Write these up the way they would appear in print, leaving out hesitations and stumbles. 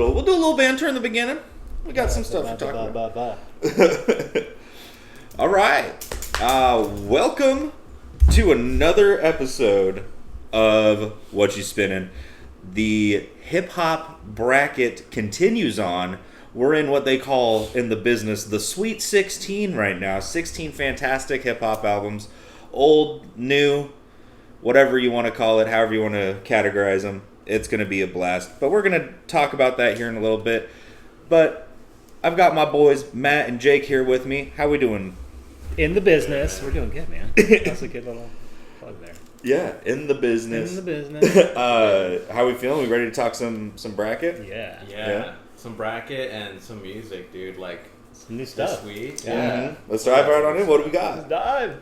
little banter in the beginning. We got some stuff to talk about. All right. Welcome to another episode of Whatchu Spinnin. The hip hop bracket continues on. We're in what they call in the business the Sweet 16 right now. 16 fantastic hip hop albums, old, new, whatever you want to call it, however you want to categorize them. It's going to be a blast. But we're going to talk about that here in a little bit. But I've got my boys Matt and Jake here with me. How we doing? In the business. We're doing good, man. That's a good little plug there. Yeah, in the business. In the business. How we feeling? We ready to talk some bracket? Yeah. Some bracket and some music, dude. Like some new stuff. Sweet. Yeah. Mm-hmm. Let's dive right on in. What do we got? Let's dive.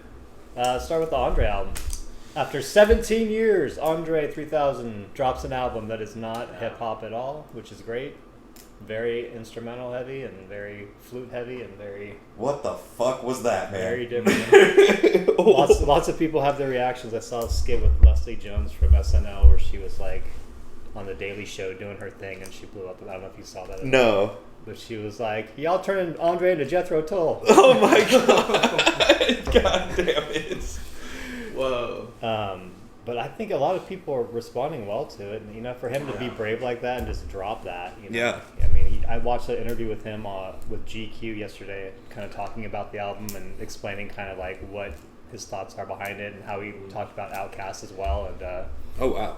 Start with the Andre album. After 17 years, Andre 3000 drops an album that is not hip hop at all, which is great. Very instrumental heavy and very flute heavy and very... What the fuck was that, man? Very different. lots of people have their reactions. I saw a skit with Leslie Jones from SNL where she was like on the Daily Show doing her thing and she blew up. I don't know if you saw that. No. But she was like, y'all turning Andre into Jethro Tull. Oh my god. God damn it. Whoa. But I think a lot of people are responding well to it. And, you know, for him to be brave like that and just drop that. You know, yeah. I mean, I watched an interview with him with GQ yesterday, kind of talking about the album and explaining kind of like what his thoughts are behind it and how he talked about Outkast as well. And oh wow.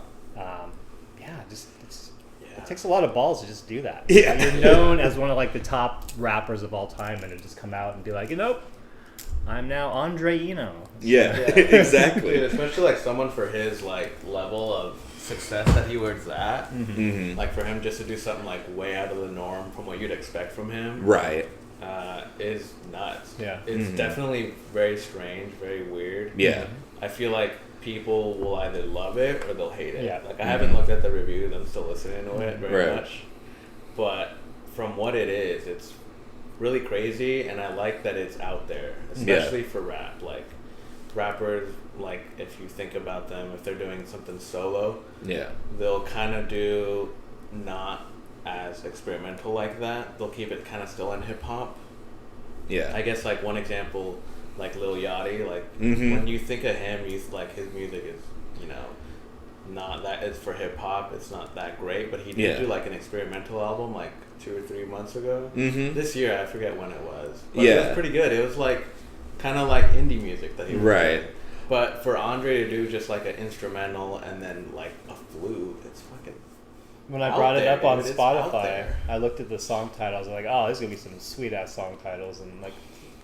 It takes a lot of balls to just do that. Yeah. You're known as one of like the top rappers of all time, and to just come out and be like, I'm now Andre Eno. Yeah. Exactly. Dude, especially like someone for his like level of success that he was at. Mm-hmm. Like for him just to do something like way out of the norm from what you'd expect from him. Right. Is nuts. Yeah. It's definitely very strange, very weird. Yeah. I feel like people will either love it or they'll hate it. Yeah. Like I haven't looked at the reviews. I'm still listening to it very Right. much. But from what it is, it's really crazy, and I like that it's out there, especially for rap. Like rappers, like if you think about them, if they're doing something solo, they'll kind of do not as experimental like that. They'll keep it kind of still in hip hop. Yeah. I guess like one example, like Lil Yachty, like when you think of him, you like his music is, not that it's for hip hop. It's not that great, but he did do like an experimental album like 2 or 3 months ago. This year, I forget when it was. But it was pretty good. It was like kind of like indie music that he was doing. But for Andre to do just like an instrumental and then like a flute, it's fucking. When I brought it up on Spotify, I looked at the song titles. I was like, oh, there's gonna be some sweet ass song titles, and like,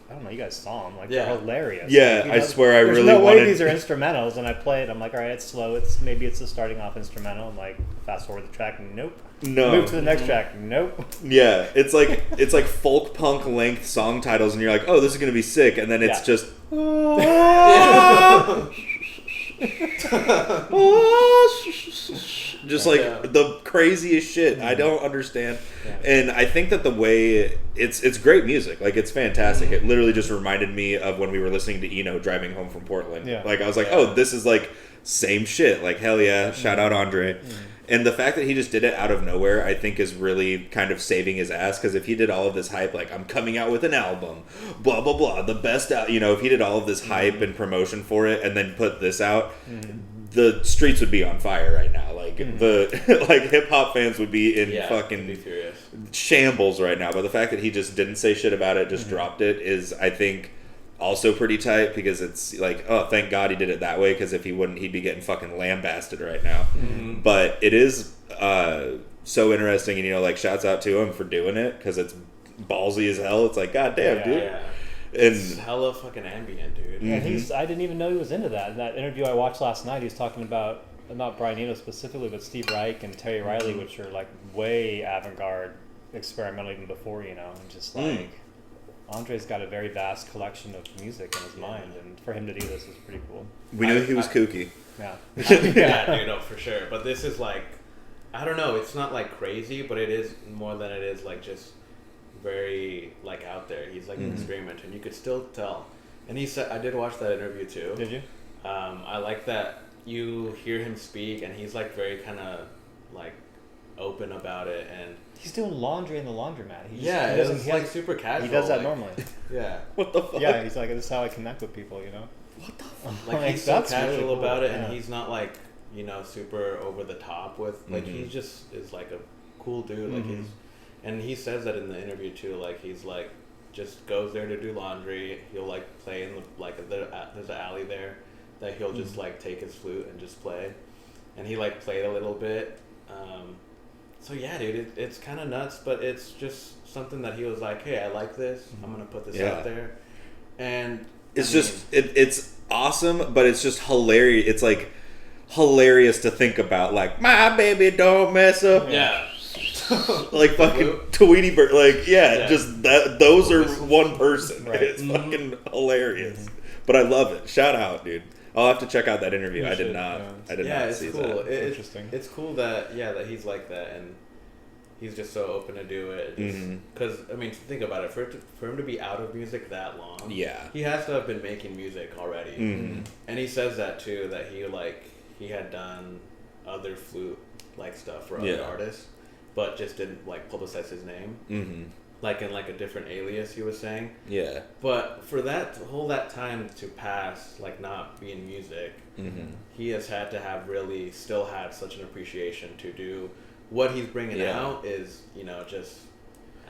I don't know, you guys saw them. Like, they're hilarious. Yeah, like, I swear I really There's no way wanted... these are instrumentals, and I play it. I'm like, all right, it's slow. Maybe it's a starting off instrumental. I'm like, fast forward the track. Nope. No. Move to the next track. Nope. Yeah, it's like folk punk length song titles, and you're like, oh, this is gonna be sick, and then it's just. Just like the craziest shit. I don't understand. And I think that the way it's great music. Like, it's fantastic. It literally just reminded me of when we were listening to Eno driving home from Portland. Like, I was like, oh, this is like same shit. Like, hell yeah, shout out Andre. And the fact that he just did it out of nowhere, I think, is really kind of saving his ass. Because if he did all of this hype, like, I'm coming out with an album, blah, blah, blah, the best out, if he did all of this hype and promotion for it and then put this out, the streets would be on fire right now. Like, the like hip hop fans would be in fucking shambles right now. But the fact that he just didn't say shit about it, just dropped it, is, I think, also pretty tight, because it's like, oh, thank God he did it that way, because if he wouldn't, he'd be getting fucking lambasted right now. But it is so interesting, and like, shouts out to him for doing it, because it's ballsy as hell. It's like, god damn, dude. And it's hella fucking ambient, dude. Yeah, I didn't even know he was into that. In that interview I watched last night, he was talking about, not Brian Eno specifically, but Steve Reich and Terry Riley, which are like way avant-garde, experimental even before, and just like Andre's got a very vast collection of music in his mind, and for him to do this is pretty cool. We knew he was kooky. Yeah. Dude, no, for sure. But this is like, I don't know, it's not like crazy, but it is more than it is like just very like out there. He's like an experimenter, and you could still tell. And he said, I did watch that interview too. Did you? I like that you hear him speak, and he's like very kind of like open about it, and he's doing laundry in the laundromat. It's like super casual. He does that like, normally. Yeah. What the fuck? Yeah, he's like, this is how I connect with people, What the fuck? Like he's so casual really cool. about it, and he's not like super over the top with like he just is like a cool dude. Like and he says that in the interview too. Like he's like just goes there to do laundry. He'll like play in the there's an alley there that he'll just like take his flute and just play, and he like played a little bit. So yeah, dude, it's kind of nuts, but it's just something that he was like, hey, I like this. I'm gonna put this out there, and it's it's awesome, but it's just hilarious. It's like hilarious to think about, like, my baby don't mess up. Yeah. Like fucking Tweety Bird, like just that. Those are one person. Right. It's fucking hilarious, but I love it. Shout out, dude. I'll have to check out that interview. I did not see cool. that. It's interesting. It's cool that that he's like that, and he's just so open to do it. Because I mean, think about it. For him to be out of music that long, he has to have been making music already. And he says that too. That he had done other flute like stuff for other artists, but just didn't like publicize his name. Like in like a different alias, he was saying. Yeah. But for that time to pass, like not being music, he has had to have really still had such an appreciation to do what he's bringing out is just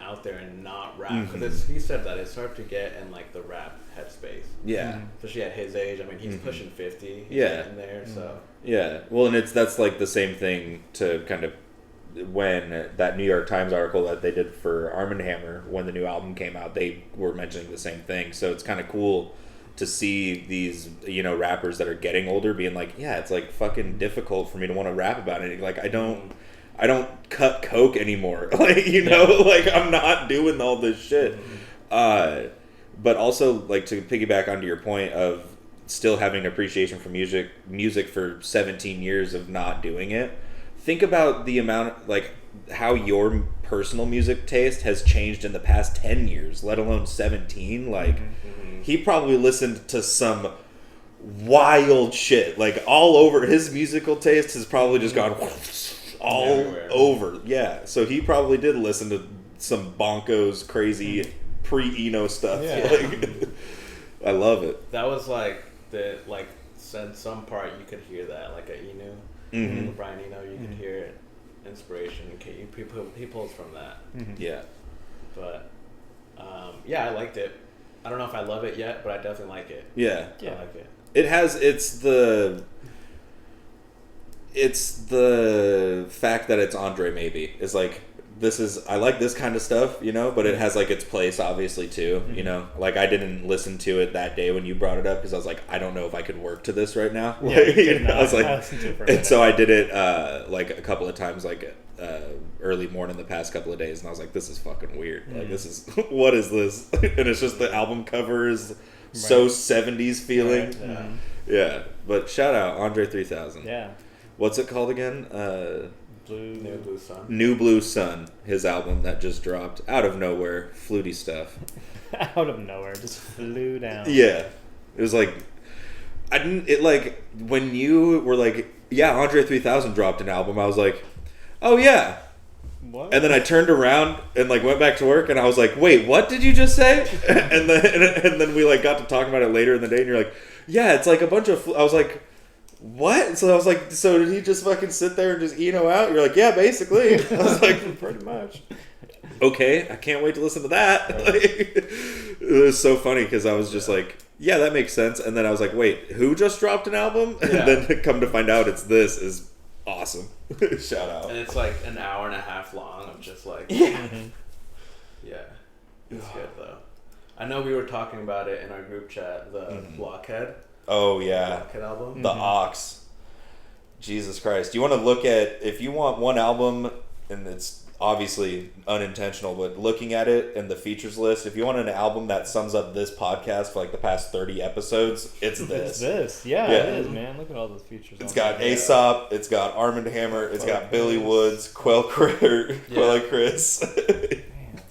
out there and not rap, because he said that it's hard to get in like the rap headspace. Yeah. Especially at his age. I mean, he's pushing 50. He's in there, so. Yeah. Well, and that's like the same thing to kind of. When that New York Times article that they did for Arm & Hammer, when the new album came out, they were mentioning the same thing. So it's kind of cool to see these, rappers that are getting older being like, yeah, it's like fucking difficult for me to want to rap about it. Like I don't cut coke anymore. Like, like I'm not doing all this shit. But also like to piggyback onto your point of still having an appreciation for music for 17 years of not doing it. Think about the amount, like, how your personal music taste has changed in the past 10 years, let alone 17. Like, he probably listened to some wild shit. Like, all over. His musical taste has probably just gone all over. Yeah. So he probably did listen to some bonkos, crazy, pre-Eno stuff. Yeah. Like, I love it. That was, like, in some part you could hear that, like a Eno. Brian Eno, you can hear it, inspiration. He pulls from that. Yeah. But, I liked it. I don't know if I love it yet, but I definitely like it. Yeah. I like it. It's the fact that it's Andre maybe. It's like, I like this kind of stuff, but it has like its place obviously too, like I didn't listen to it that day when you brought it up because I was like, I don't know if I could work to this right now. Yeah, I was like, and so I did it like a couple of times, like early morning the past couple of days, and I was like, this is fucking weird. Like this is what is this? And it's just the album cover is so 70s feeling. Right. Yeah, but shout out Andre 3000. Yeah. What's it called again? New Blue Sun, his album that just dropped out of nowhere, fluty stuff. Out of nowhere, just flew down. Yeah, it was like when you were like, yeah, Andre 3000 dropped an album. I was like, oh yeah. What? And then I turned around and like went back to work, and I was like, wait, what did you just say? and then we like got to talking about it later in the day, and you're like, yeah, it's like a bunch of. I was like. What? So I was like, so did he just fucking sit there and just Eno out? You're like, yeah, basically. I was like, pretty much. Okay, I can't wait to listen to that. Right. Like, it was so funny because I was just like, yeah, that makes sense. And then I was like, wait, who just dropped an album? And then come to find out it's this is awesome. Shout out. And it's like an hour and a half long. I'm just like, yeah. It's good though. I know we were talking about it in our group chat, the Blockhead. Oh yeah, album. The Ox. Jesus Christ! You want to look at if you want one album, and it's obviously unintentional, but looking at it in the features list, if you want an album that sums up this podcast for like the past 30 episodes, it's this. It is, man. Look at all those features. It's got Aesop, it's got Arm & Hammer, it's got Billy Woods, Quella Chris.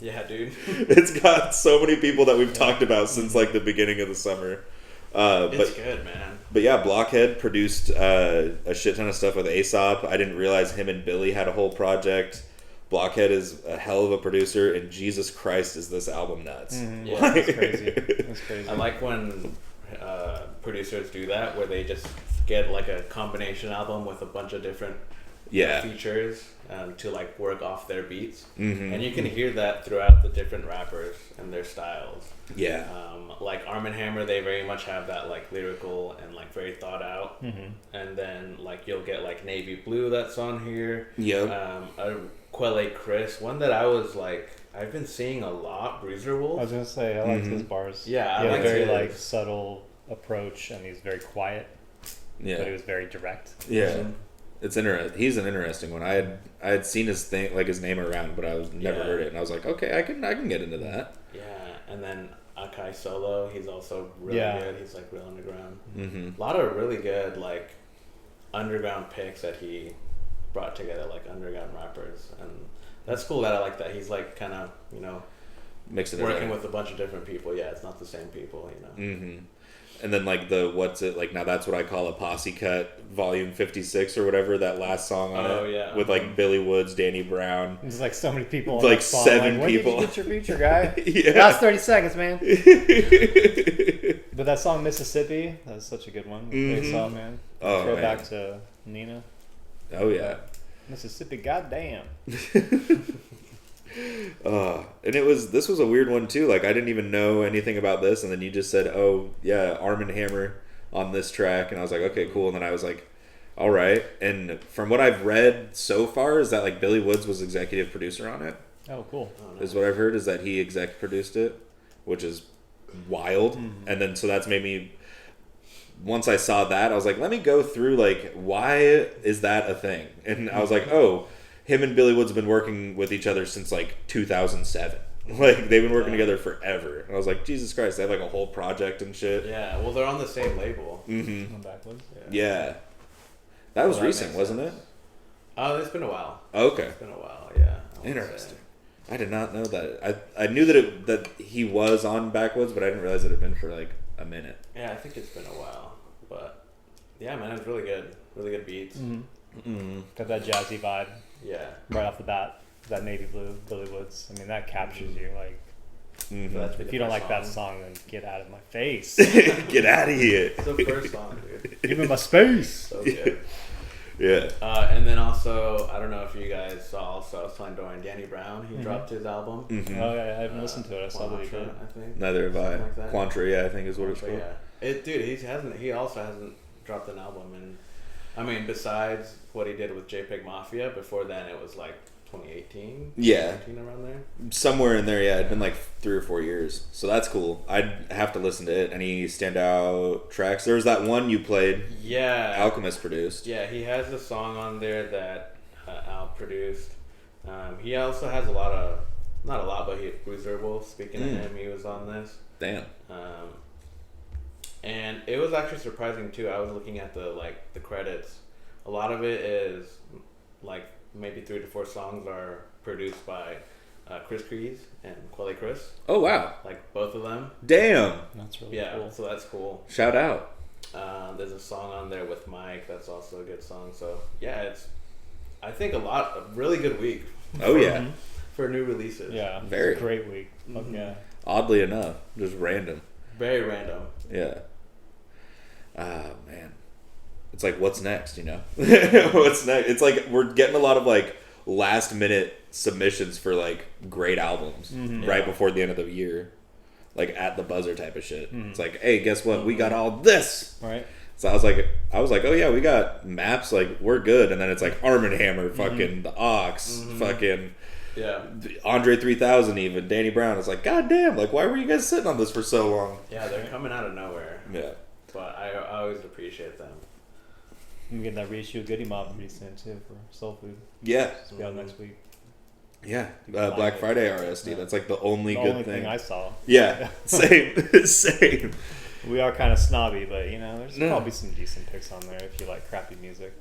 Yeah, dude. It's got so many people that we've talked about since like the beginning of the summer. It's good, man. But yeah, Blockhead produced a shit ton of stuff with Aesop. I didn't realize him and Billy had a whole project. Blockhead is a hell of a producer, and Jesus Christ, is this album nuts. Mm-hmm. Yeah, that's crazy. That's crazy. I like when producers do that, where they just get like a combination album with a bunch of different features to like work off their beats. Mm-hmm. And you can hear that throughout the different rappers and their styles. Yeah. Like Arm & Hammer, they very much have that like lyrical and like very thought out. Mm-hmm. And then like you'll get like Navy Blue that's on here. Yep. A Quelle Chris, one that I was like, I've been seeing a lot, Bruiser Wolf. I was gonna say, I like his bars. Yeah, he had a very his. like subtle approach, and he's very quiet. Yeah. But he was very direct. Yeah. It's interesting. He's an interesting one. I had seen his thing, like his name around, but I was never heard it, and I was like, okay, I can get into that. Yeah, and then Akai Solo, he's also really good. He's like real underground. Mm-hmm. A lot of really good like underground picks that he brought together, like underground rappers, and that's cool. That I like that he's like kind of mixing it working with a bunch of different people. Yeah, it's not the same people, Mm-hmm. And then like now that's what I call a posse cut, volume 56 or whatever, that last song on it. With like Billy Woods, Danny Brown. There's like so many people on like that song. 7 like, people. When did you get your feature, guy? Yeah. Last 30 seconds, man. But that song Mississippi, that's such a good one. Great song, man. Throw back to Nina. Oh yeah. Mississippi, goddamn. And this was a weird one too. Like I didn't even know anything about this, and then you just said, "Oh yeah, Arm & Hammer on this track," and I was like, "Okay, cool." And then I was like, "All right." And from what I've read so far, is that like Billy Woods was executive producer on it. Oh, cool. Is what I've heard, is that he exec produced it, which is wild. Mm-hmm. And then so that's made me. Once I saw that, I was like, let me go through like why is that a thing? And I was like, oh. Him and Billy Woods have been working with each other since like 2007. Like they've been working together forever. And I was like, Jesus Christ, they have like a whole project and shit. Yeah, well, they're on the same label. Mm-hmm. Backwards. Yeah. That was recent, wasn't it? Oh, it's been a while. Okay. It's been a while, yeah. Interesting. I did not know that. I knew that he was on Backwoods, but I didn't realize it had been for like a minute. Yeah, I think it's been a while. But yeah, man, it's really good. Really good beats. Mm-hmm. Mm-hmm. Got that jazzy vibe. Yeah. Right off the bat, that Navy Blue, Billy Woods. I mean, that captures you. Like, if you don't like that song, then get out of my face. Get out of here. It's the first song, dude. Give me my space. So good. Yeah. And then also, I don't know if you guys saw also, I was telling Dorian, Danny Brown, he dropped his album. Mm-hmm. Oh, yeah, I haven't listened to it. I saw that he did. I think. Neither have I. Like Quantra, yeah, I think is what it's called. Yeah. He also hasn't dropped an album. And I mean, besides what he did with JPEG Mafia, before then it was like 2018? Yeah. 2019, around there? Somewhere in there, yeah. It'd been like 3 or 4 years. So that's cool. I'd have to listen to it. Any standout tracks? There was that one you played. Yeah. Alchemist produced. Yeah, he has a song on there that Al produced. He also has a lot of, not a lot, but Bruiser Wolf, speaking of him, he was on this. Damn. And it was actually surprising too. I was looking at the credits. A lot of it is like maybe 3 to 4 songs are produced by Chris Crees and Quelle Chris. Oh wow! Like both of them. Damn. That's really cool. So that's cool. Shout out. There's a song on there with Mike. That's also a good song. So yeah, it's I think a really good week. Oh yeah. For new releases. Yeah. Very. It's a great week. Mm-hmm. Yeah. Oddly enough, just random. Very random. Yeah. Man. It's like, what's next, you know? What's next? It's like we're getting a lot of like last minute submissions for like great albums right before the end of the year. Like at the buzzer type of shit. It's like, hey, guess what? We got all this. Right. So I was like, oh yeah, we got Maps, like we're good. And then it's like Arm & Hammer, fucking the Ox, fucking Andre 3000, even Danny Brown. It's like, god damn, like why were you guys sitting on this for so long? Yeah, they're coming out of nowhere. Yeah. But I always appreciate them. I'm getting that reissue of Goody Mob pretty soon too for Soul Food. Yeah. It's be out next week. Yeah. Black Friday RSD. Yeah. That's like the only good thing I saw. Yeah. Same. Same. We are kind of snobby, but you know, there's probably some decent picks on there if you like crappy music.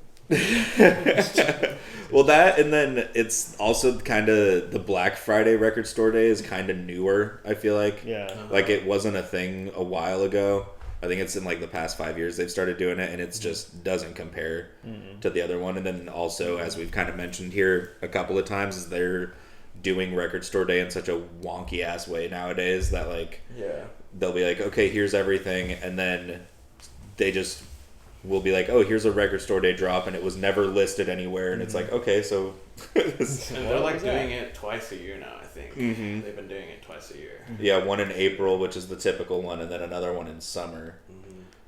Well, that, and then it's also kind of the Black Friday record store day is kind of newer, I feel like. Yeah. Like it wasn't a thing a while ago. I think it's in like the past 5 years they've started doing it, and it's just doesn't compare to the other one. And then also, as we've kind of mentioned here a couple of times, is they're doing Record Store Day in such a wonky ass way nowadays that like they'll be like, okay, here's everything, and then they just will be like, oh, here's a Record Store Day drop, and it was never listed anywhere, and it's like, okay, so and they're like doing it twice a year now, I think. They've been doing it twice a year. Yeah, one in April, which is the typical one, and then another one in summer.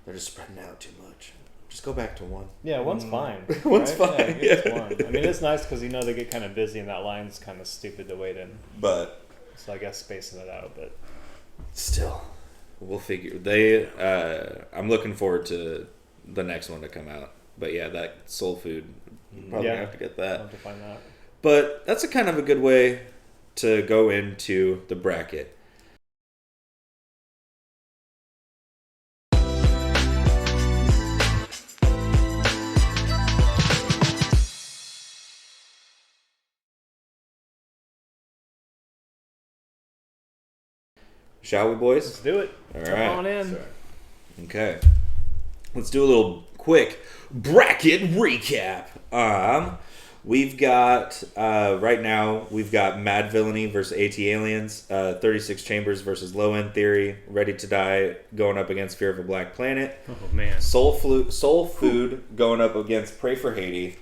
They're just spreading out too much. Just go back to one. Yeah, one's fine. One's fine. Yeah, it's one. I mean, it's nice because you know they get kind of busy, and that line's kind of stupid to wait in. But so I guess spacing it out, but still, we'll figure. I'm looking forward to the next one to come out. But yeah, that soul food, probably have to get that. I'll have to find that. But that's a kind of a good way to go into the bracket. Shall we, boys? Let's do it. All Come right. on in. Sorry. Okay. Let's do a little quick bracket recap. We've got, right now, we've got Madvillainy versus ATLiens, 36 Chambers versus Low End Theory, Ready to Die going up against Fear of a Black Planet. Oh, man. Soul Food going up against Pray for Haiti.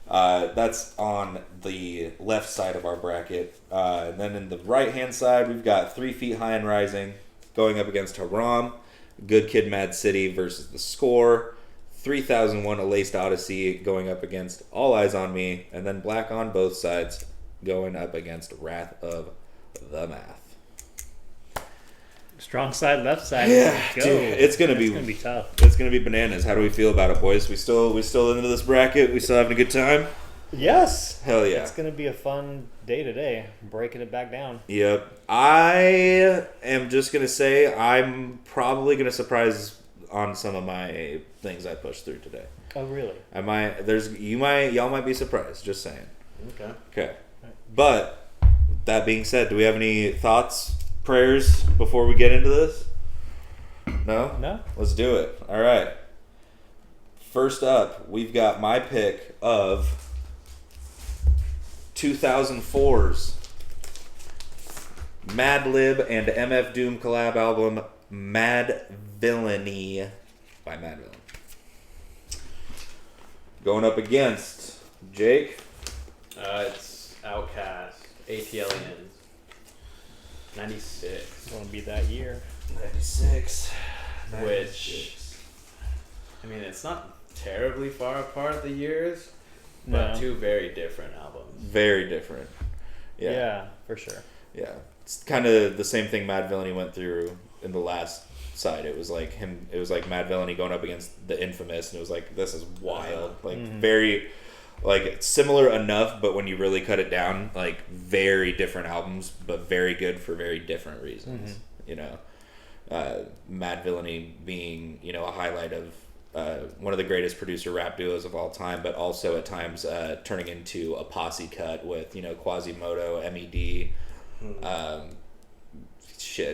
That's on the left side of our bracket. And then in the right-hand side, we've got 3 Feet High and Rising going up against Haram. Good Kid, Mad City versus The Score. 3001 A Laced Odyssey going up against All Eyes on Me. And then Black on Both Sides going up against Wrath of the Math. Strong side, left side. Yeah, Go. dude, it's gonna be tough. It's gonna be bananas. How do we feel about it, boys? We still into this bracket? We still having a good time? Yes. Hell yeah. It's gonna be a fun day today. Breaking it back down. Yep. I am just gonna say I'm probably gonna surprise on some of my things I pushed through today. Oh, really? Y'all might be surprised. Just saying. Okay. Right. But that being said, do we have any thoughts, prayers before we get into this? No? No. Let's do it. All right. First up, we've got my pick of 2004's Madlib and MF Doom collab album Madvillainy by Madvillainy. Going up against Jake. It's Outkast, ATLiens, 96. It's gonna be that year. 96. Which, I mean, it's not terribly far apart the years, but two very different albums. Very different. Yeah, for sure. Yeah. It's kind of the same thing Madvillainy went through in the last side. It was like Madvillainy going up against the Infamous, and it was like, this is wild. Like, very, like, similar enough, but when you really cut it down, like, very different albums, but very good for very different reasons. You know, Madvillainy being, you know, a highlight of one of the greatest producer rap duos of all time, but also at times turning into a posse cut with, you know, Quasimodo, M.a.a.d,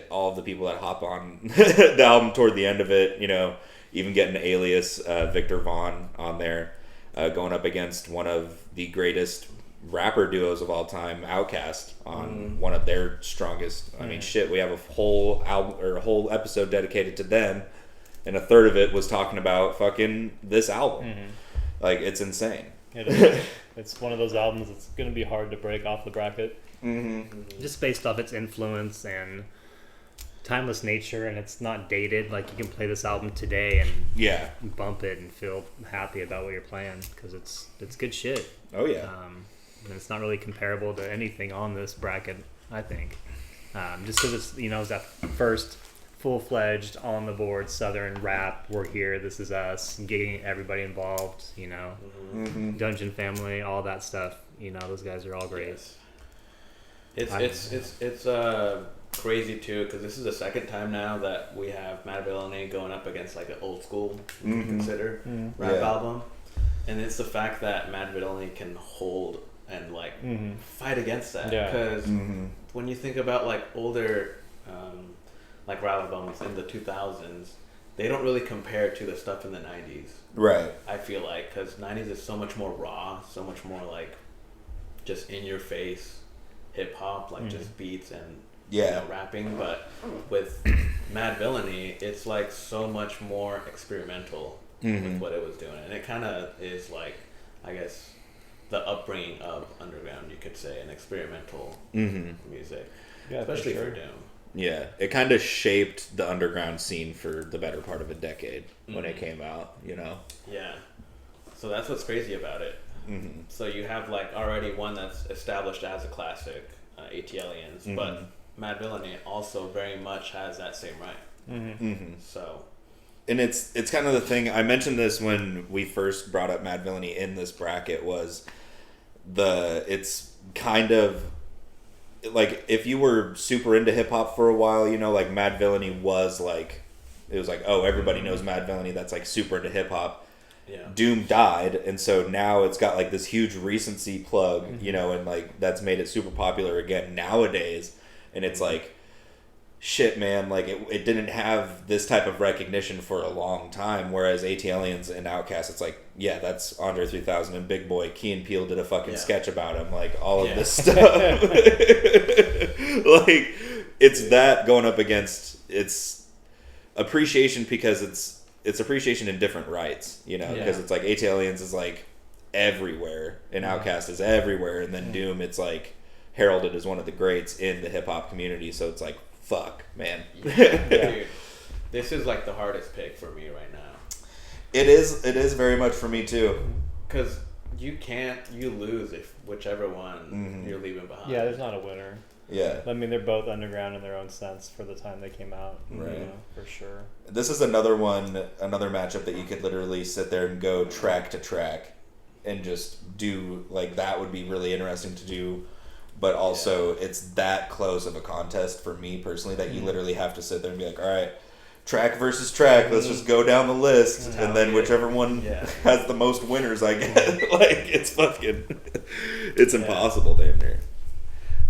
all of the people that hop on the album toward the end of it, you know, even getting Alias, Victor Vaughn on there, going up against one of the greatest rapper duos of all time, Outkast, on one of their strongest. I mean, shit, we have a whole album or a whole episode dedicated to them, and a third of it was talking about fucking this album. Like, it's insane. It is. It's one of those albums that's going to be hard to break off the bracket. Just based off its influence and timeless nature, and it's not dated. Like, you can play this album today and bump it and feel happy about what you're playing because it's good shit. Oh yeah. And it's not really comparable to anything on this bracket, I think. Just because it's, you know, it's that first full-fledged on the board Southern rap. We're here. This is us. Getting everybody involved. You know, Dungeon Family, all that stuff. You know, those guys are all great. Yes. It's crazy too because this is the second time now that we have Madvillainy going up against like an old school you can consider rap album, and it's the fact that Madvillainy can hold and like fight against that because when you think about like older like rap albums in the 2000s, they don't really compare to the stuff in the 90s. Right. I feel like, because 90s is so much more raw, so much more like just in your face hip hop, like just beats and rapping. But with Madvillainy, it's like so much more experimental with what it was doing, and it kind of is like, I guess, the upbringing of underground, you could say, and experimental music, especially for Doom. Yeah, it kind of shaped the underground scene for the better part of a decade when it came out, you know? Yeah. So that's what's crazy about it. So you have like already one that's established as a classic, ATLiens, but Madvillainy also very much has that same right. So... And it's kind of the thing, I mentioned this when we first brought up Madvillainy in this bracket, was it's kind of... Like, if you were super into hip-hop for a while, you know, like, Madvillainy was, like... It was like, oh, everybody knows Madvillainy, that's, like, super into hip-hop. Yeah. Doom died, and so now it's got, like, this huge recency plug, you know, and, like, that's made it super popular again nowadays. And it's like, shit, man, like, it didn't have this type of recognition for a long time, whereas ATLiens and Outkast, it's like, yeah, that's Andre 3000 and Big Boy. Key and Peele did a fucking sketch about him, like, all of this stuff. Like, it's that going up against its appreciation, because it's appreciation in different rights, you know, because it's like ATLiens is like everywhere and Outkast is everywhere, and then Doom, it's like heralded as one of the greats in the hip-hop community, so it's like, fuck, man. Dude, this is like the hardest pick for me right now. It is very much for me too, because you lose if whichever one you're leaving behind. Yeah, there's not a winner. Yeah, I mean, they're both underground in their own sense for the time they came out, right? You know, for sure. This is another matchup that you could literally sit there and go track to track and just do, like, that would be really interesting to do. But also, it's that close of a contest for me personally that you literally have to sit there and be like, all right, track versus track, let's just go down the list, and then whichever one has the most winners, I guess. Like, it's fucking, it's impossible, damn near.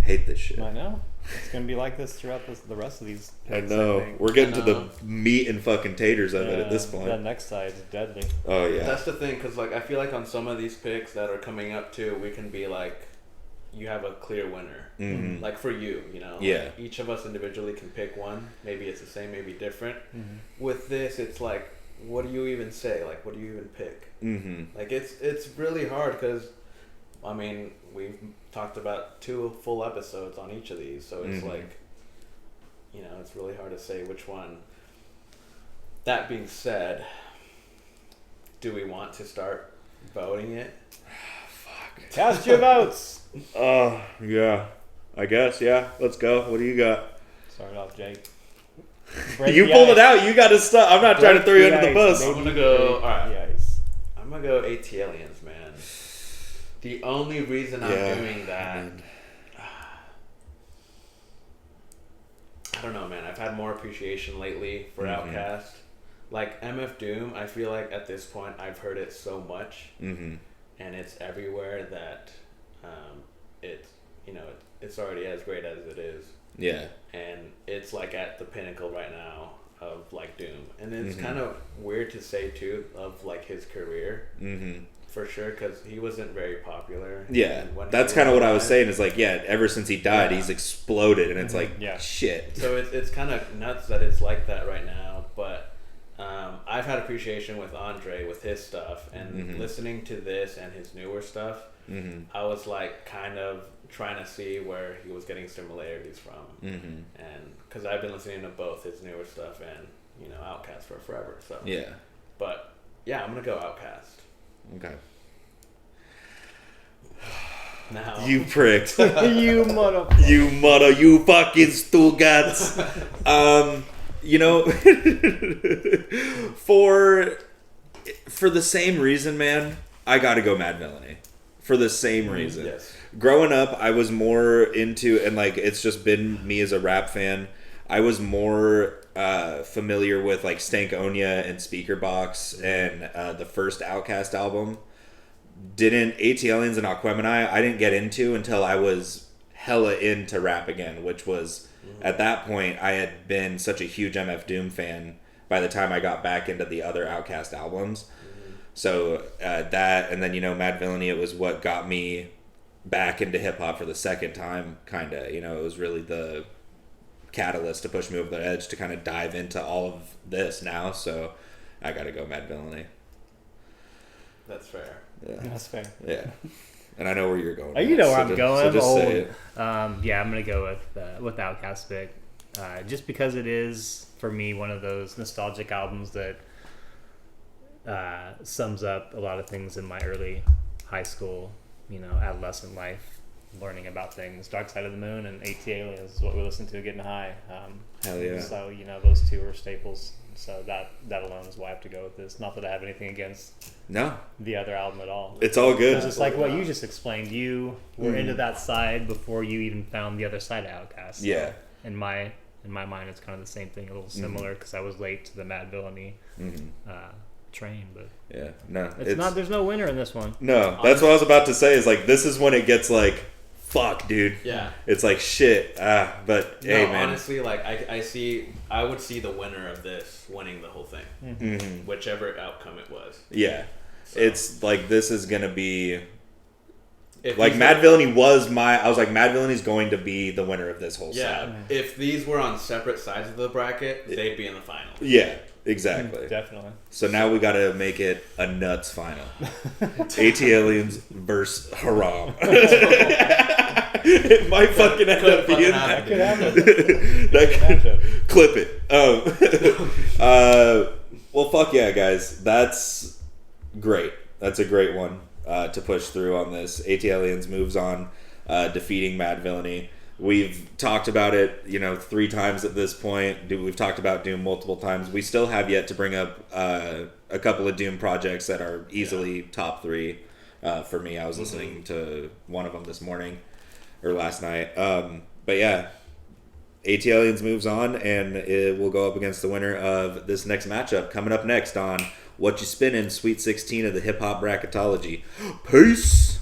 Hate this shit. I know. It's going to be like this throughout the rest of these picks, I know. We're getting to the meat and fucking taters of it at this point. That next side's deadly. Oh, yeah. That's the thing, because, like, I feel like on some of these picks that are coming up, too, we can be like, you have a clear winner. Like, for you know? Yeah. Like, each of us individually can pick one. Maybe it's the same, maybe different. With this, it's like, what do you even say? Like, what do you even pick? Like, it's really hard, because, I mean, we've talked about 2 full episodes on each of these, so it's like, you know, it's really hard to say which one. That being said, do we want to start voting it? Fuck. Cast your votes! Yeah. I guess, yeah. Let's go. What do you got? Start off, Jake. You pulled it out. You got to stop. I'm not trying to throw you under the bus. I'm going to go... Alright. I'm going to go ATLiens, man. The only reason I'm doing that... I don't know, man. I've had more appreciation lately for Outkast. Like, MF Doom, I feel like at this point I've heard it so much. And it's everywhere that it's, you know, it's already as great as it is. Yeah. And it's like at the pinnacle right now of like Doom. And it's kind of weird to say too of like his career. For sure, because he wasn't very popular. Yeah, that's kind of what I was saying. Is like, yeah, ever since he died, he's exploded, and it's like, shit. So it's kind of nuts that it's like that right now. But I've had appreciation with Andre with his stuff, and listening to this and his newer stuff. I was like kind of trying to see where he was getting similarities from, and because I've been listening to both his newer stuff and, you know, Outkast for forever. So yeah, but yeah, I'm gonna go Outkast. Okay. Now. You pricked. You fucking Stugats. You know, for the same reason, man, I gotta go Madvillainy. For the same reason. Yes. Growing up, I was more into, and like, it's just been me as a rap fan, I was more familiar with like Stankonia and Speakerbox and the first Outkast album. ATLiens and Aquemini I didn't get into until I was hella into rap again, which was at that point I had been such a huge MF Doom fan by the time I got back into the other Outkast albums. So that, and then, you know, Madvillainy, it was what got me back into hip-hop for the second time, kind of. You know, it was really the catalyst to push me over the edge to kind of dive into all of this now. So I gotta go Madvillainy. That's fair. Yeah. That's fair. Yeah. And I know where you're going. Oh, you know where I'm going. So just old. say it. Yeah, I'm gonna go with Outkast pick, just because it is for me one of those nostalgic albums that sums up a lot of things in my early high school, you know, adolescent life, learning about things. Dark Side of the Moon and ATLiens is what we listened to getting high. Hell yeah. So, you know, those two are staples. So that alone is why I have to go with this. Not that I have anything against the other album at all. It's all good. It's just like what you just explained. You were into that side before you even found the other side of Outkast. So yeah. In my mind, it's kind of the same thing, a little similar, because I was late to the Madvillainy train. But yeah, no, it's not. There's no winner in this one. No, that's what I was about to say. Is like, this is when it gets like, fuck, dude. Yeah. It's like shit. But no, hey, man. Honestly, like I would see the winner of this winning the whole thing, whichever outcome it was. Yeah, so. It's like, this is gonna be. If like Madvillainy was I was like, Madvillainy's going to be the winner of this whole side. Yeah. If these were on separate sides of the bracket, they'd be in the final. Yeah. Exactly. Definitely. So now we got to make it a nuts final. ATLiens versus Haram. It might fucking end up being that. Could happen. Clip it. Well, fuck yeah, guys. That's great. That's a great one to push through on this. ATLiens moves on, defeating Madvillainy. We've talked about it, you know, 3 times at this point. We've talked about Doom multiple times. We still have yet to bring up a couple of Doom projects that are easily top 3 for me. I was listening to one of them this morning or last night. But yeah, ATLiens moves on, and it will go up against the winner of this next matchup. Coming up next on Whatchu Spinnin, Sweet 16 of the Hip Hop Bracketology. Peace!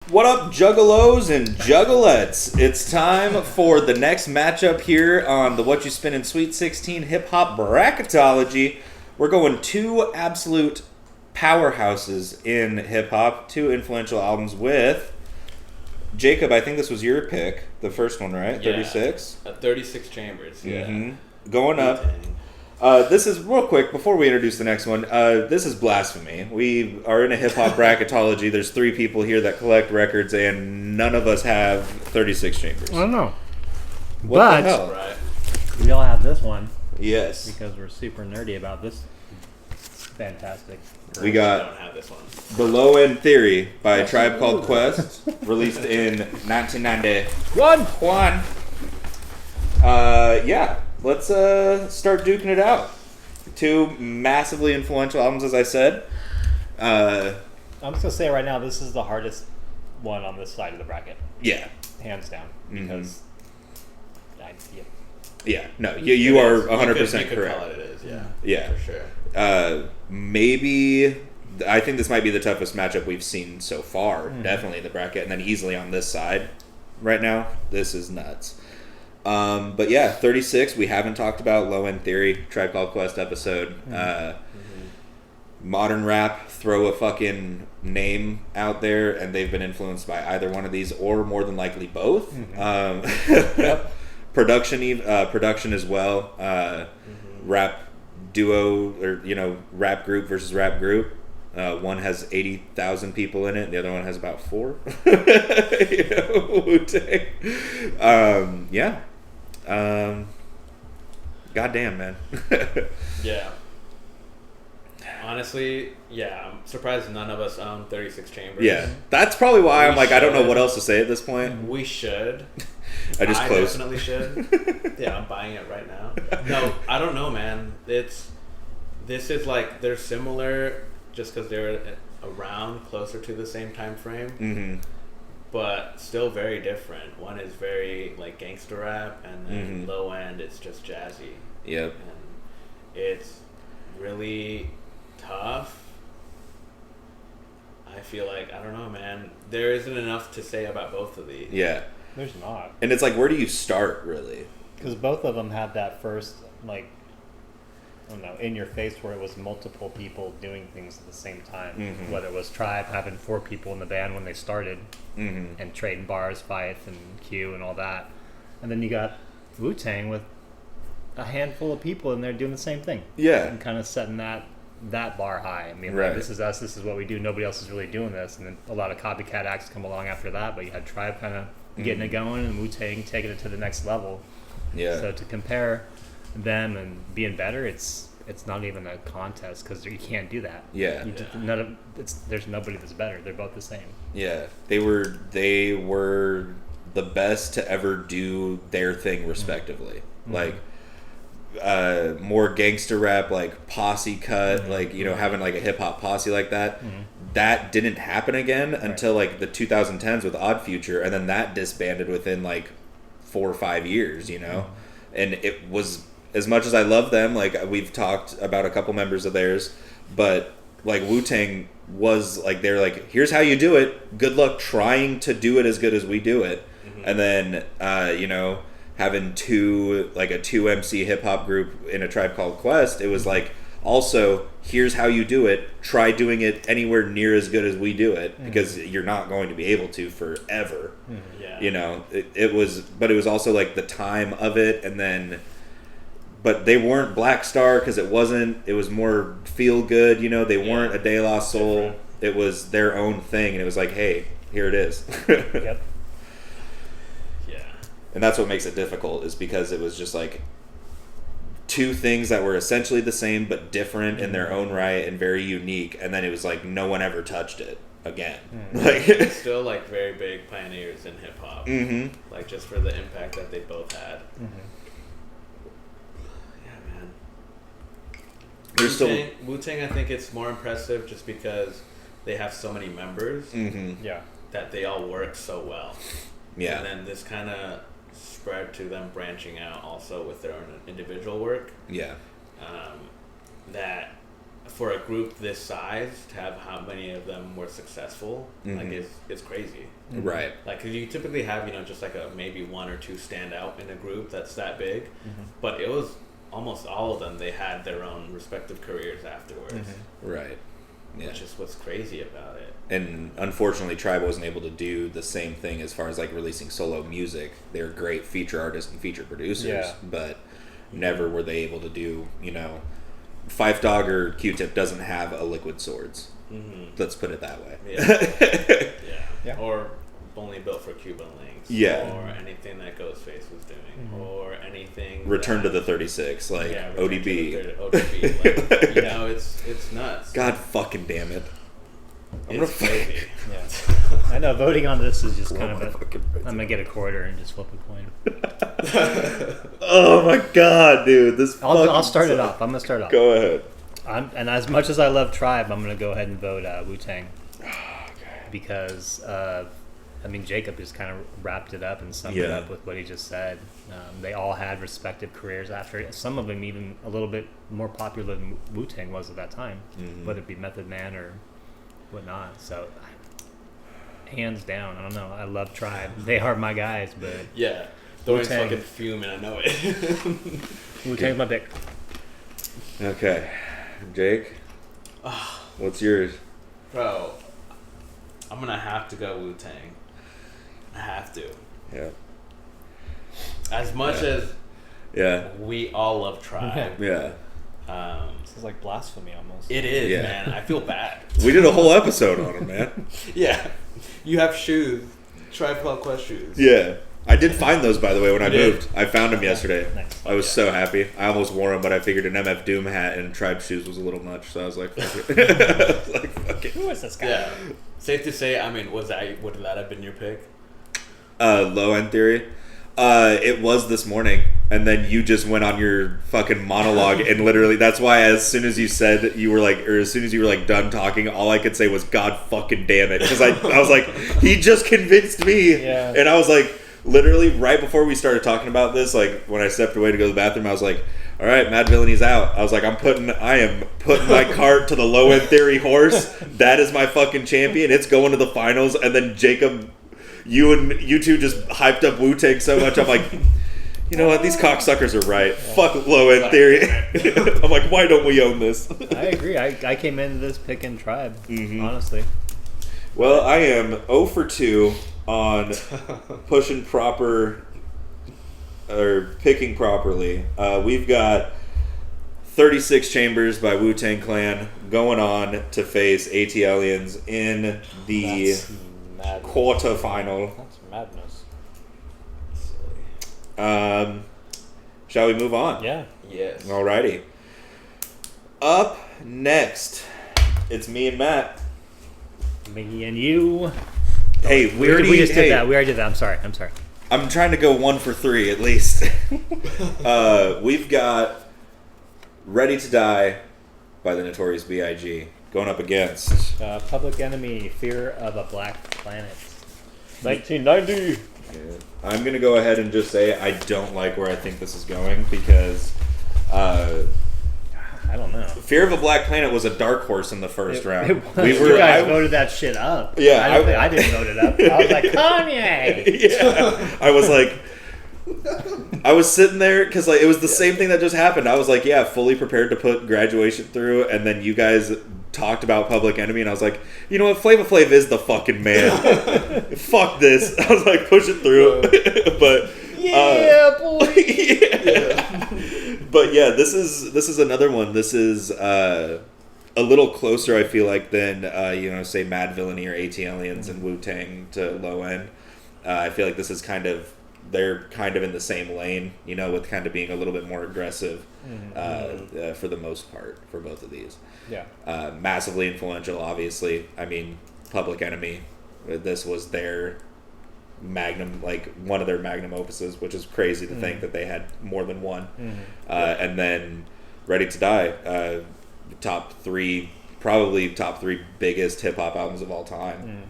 What up, juggalos and juggalettes? It's time for the next matchup here on the Whatchu Spinnin Sweet 16 Hip Hop Bracketology. We're going 2 absolute powerhouses in hip hop, 2 influential albums with Jacob. I think this was your pick, the first one, right? Yeah, 36? 36 Chambers, yeah. Mm-hmm. Going up. This is, real quick, before we introduce the next one, this is blasphemy. We are in a hip-hop bracketology. There's 3 people here that collect records, and none of us have 36 Chambers. I don't know. What the hell? Right. We all have this one. Yes. Because we're super nerdy about this. Fantastic. We got don't have this one. The Low End Theory by Tribe Called Quest, released in 1991. Yeah. Let's start duking it out. 2 massively influential albums, as I said. I'm just going to say right now, this is the hardest one on this side of the bracket. Yeah. Hands down. Because, yeah, no, you are 100% you could correct. Call it is, yeah. Yeah. For sure. Maybe, I think this might be the toughest matchup we've seen so far, definitely in the bracket, and then easily on this side right now. This is nuts. But yeah, 36, we haven't talked about Low End Theory, Tribe Called Quest episode. Modern rap, throw a fucking name out there, and they've been influenced by either one of these, or more than likely both. Production as well. Rap duo, or, you know, rap group versus rap group. One has 80,000 people in it. The other one has about 4. You know, Wu-Tang. Yeah. Goddamn, man. Yeah. Honestly, yeah, I'm surprised none of us own 36 Chambers. Yeah. That's probably why I'm like, I don't know what else to say at this point. We should. I closed. Definitely should. Yeah, I'm buying it right now. No, I don't know, man. This is like, they're similar just because they're around closer to the same time frame, but still very different. One is very like gangster rap, and then Low End, it's just jazzy. Yep. And it's really tough. I feel like, I don't know, man. There isn't enough to say about both of these. Yeah. There's not. And it's like, where do you start, really? Because both of them had that first, like, I don't know, in your face where it was multiple people doing things at the same time. Mm-hmm. Whether it was Tribe having 4 people in the band when they started, mm-hmm. and trading bars, Fife, and Q, and all that. And then you got Wu-Tang with a handful of people in there doing the same thing. Yeah. And kind of setting that bar high. I mean, right. Like, this is us, this is what we do, nobody else is really doing this. And then a lot of copycat acts come along after that, but you had Tribe kind of getting it going and Wu-Tang taking it to the next level. Yeah. So to compare them and being better, it's not even a contest because you can't do that. Yeah. There's nobody that's better. They're both the same. Yeah. They were the best to ever do their thing respectively. Mm-hmm. Like more gangster rap, like posse cut, mm-hmm. like, you know, having like a hip hop posse like that. Mm-hmm. That didn't happen again until like the 2010s with Odd Future, and then that disbanded within like 4 or 5 years, you know. Mm-hmm. And it was, as much as I love them, like we've talked about a couple members of theirs, but like Wu-Tang was like, they're like, here's how you do it. Good luck trying to do it as good as we do it. Mm-hmm. And then, you know, having a 2 MC hip hop group in A Tribe Called Quest, it was like, also, here's how you do it. Try doing it anywhere near as good as we do it, because you're not going to be able to forever. Mm-hmm. Yeah. You know, it was also like the time of it, and then, but they weren't Black Star because it was more feel good. You know, they weren't A De La Soul. Different. It was their own thing, and it was like, hey, here it is. Yep. Yeah. And that's what makes it difficult, is because it was just like 2 things that were essentially the same but different in their own right and very unique, and then it was like no one ever touched it again. Like, it's still like very big pioneers in hip hop. Mm-hmm. Like, just for the impact that they both had. Mm-hmm. Yeah, man. Wu-Tang, I think it's more impressive just because they have so many members. Mm-hmm. Yeah, that they all work so well. Yeah, and then this kind of spread to them branching out also with their own individual work. Yeah. That for a group this size, to have how many of them were successful, like, it's crazy. Mm-hmm. Right. Like, cause you typically have, you know, just like maybe 1 or 2 stand out in a group that's that big, but it was almost all of them, they had their own respective careers afterwards. Mm-hmm. Right. Yeah. Which is what's crazy about it. And unfortunately, Tribe wasn't able to do the same thing as far as like releasing solo music. They're great feature artists and feature producers, but never were they able to do, you know, Phife Dawg or Q-Tip doesn't have a Liquid Swords. Mm-hmm. Let's put it that way. Yeah. Or Only Built for Cuban Links. Yeah. Or anything that Ghostface was doing. Mm-hmm. Or anything. Return to the 36, like ODB. ODB. Like, you know, it's nuts. God fucking damn it. It's crazy. Yeah. I know, voting on this is just kind of I'm going to get a quarter and just flip a coin. Oh my god, dude. I'll start it off. I'm going to start off. Go ahead. And as much as I love Tribe, I'm going to go ahead and vote Wu-Tang. Okay. Because, I mean, Jacob just kind of wrapped it up and summed it up with what he just said. They all had respective careers after. Some of them even a little bit more popular than Wu-Tang was at that time, whether it be Method Man or whatnot. So, hands down, I don't know. I love Tribe. They are my guys, but yeah, Dorian's fucking fuming. I know it. Wu-Tang's my pick. Okay, Jake, what's yours? Bro, I'm gonna have to go Wu-Tang. I have to. Yeah. As much as we all love Tribe. Yeah. This is like blasphemy almost. It is, man. I feel bad. We did a whole episode on it, man. Yeah. You have shoes. Tribe Called Quest shoes. Yeah. I did find those, by the way, when I moved. I found them yesterday. Nice. I was so happy. I almost wore them, but I figured an MF Doom hat and Tribe shoes was a little much, so I was like, fuck it. Who is this guy? Yeah. Safe to say, I mean, would that have been your pick? Low End Theory. It was this morning, and then you just went on your fucking monologue, and literally, that's why as soon as you were like done talking, all I could say was, God fucking damn it, because I was like, he just convinced me, and I was like, literally right before we started talking about this, like when I stepped away to go to the bathroom, I was like, all right, Madvillainy's out. I was like, I am putting my cart to the Low End Theory horse. That is my fucking champion. It's going to the finals. And then Jacob, you two just hyped up Wu-Tang so much. I'm like, you know what? These cocksuckers are right. Fuck Low End Theory. I'm like, why don't we own this? I agree. I came into this picking Tribe, honestly. Well, I am 0 for 2 on pushing proper or picking properly. We've got 36 Chambers by Wu-Tang Clan going on to face ATLiens in the quarterfinal. That's madness. Shall we move on? Yeah. Yes. Alrighty. Up next, it's me and Matt. Me and you. Hey, we already did that. We already did that. I'm sorry. I'm trying to go 1 for 3 at least. We've got Ready to Die by the Notorious B.I.G. going up against Public Enemy, Fear of a Black Planet. 1990. Yeah. I'm going to go ahead and just say I don't like where I think this is going because I don't know. Fear of a Black Planet was a dark horse in the first round. You guys voted that shit up. Yeah, I didn't vote it up. I was like, Kanye! Yeah. I was sitting there because it was the same thing that just happened. I was like, yeah, fully prepared to put Graduation through, and then you guys talked about Public Enemy, and I was like, you know what, Flava Flav is the fucking man. Fuck this. I was like, push it through. But yeah, boy. Yeah. But yeah, this is another one. This is a little closer, I feel like, than say Madvillainy or ATLiens and Wu-Tang to Low End. I feel like this is they're kind of in the same lane, with kind of being a little bit more aggressive for the most part for both of these. Yeah. Massively influential, obviously. I mean, Public Enemy. This was their magnum, one of their magnum opuses, which is crazy to think that they had more than one. And then Ready to Die, probably top three biggest hip hop albums of all time.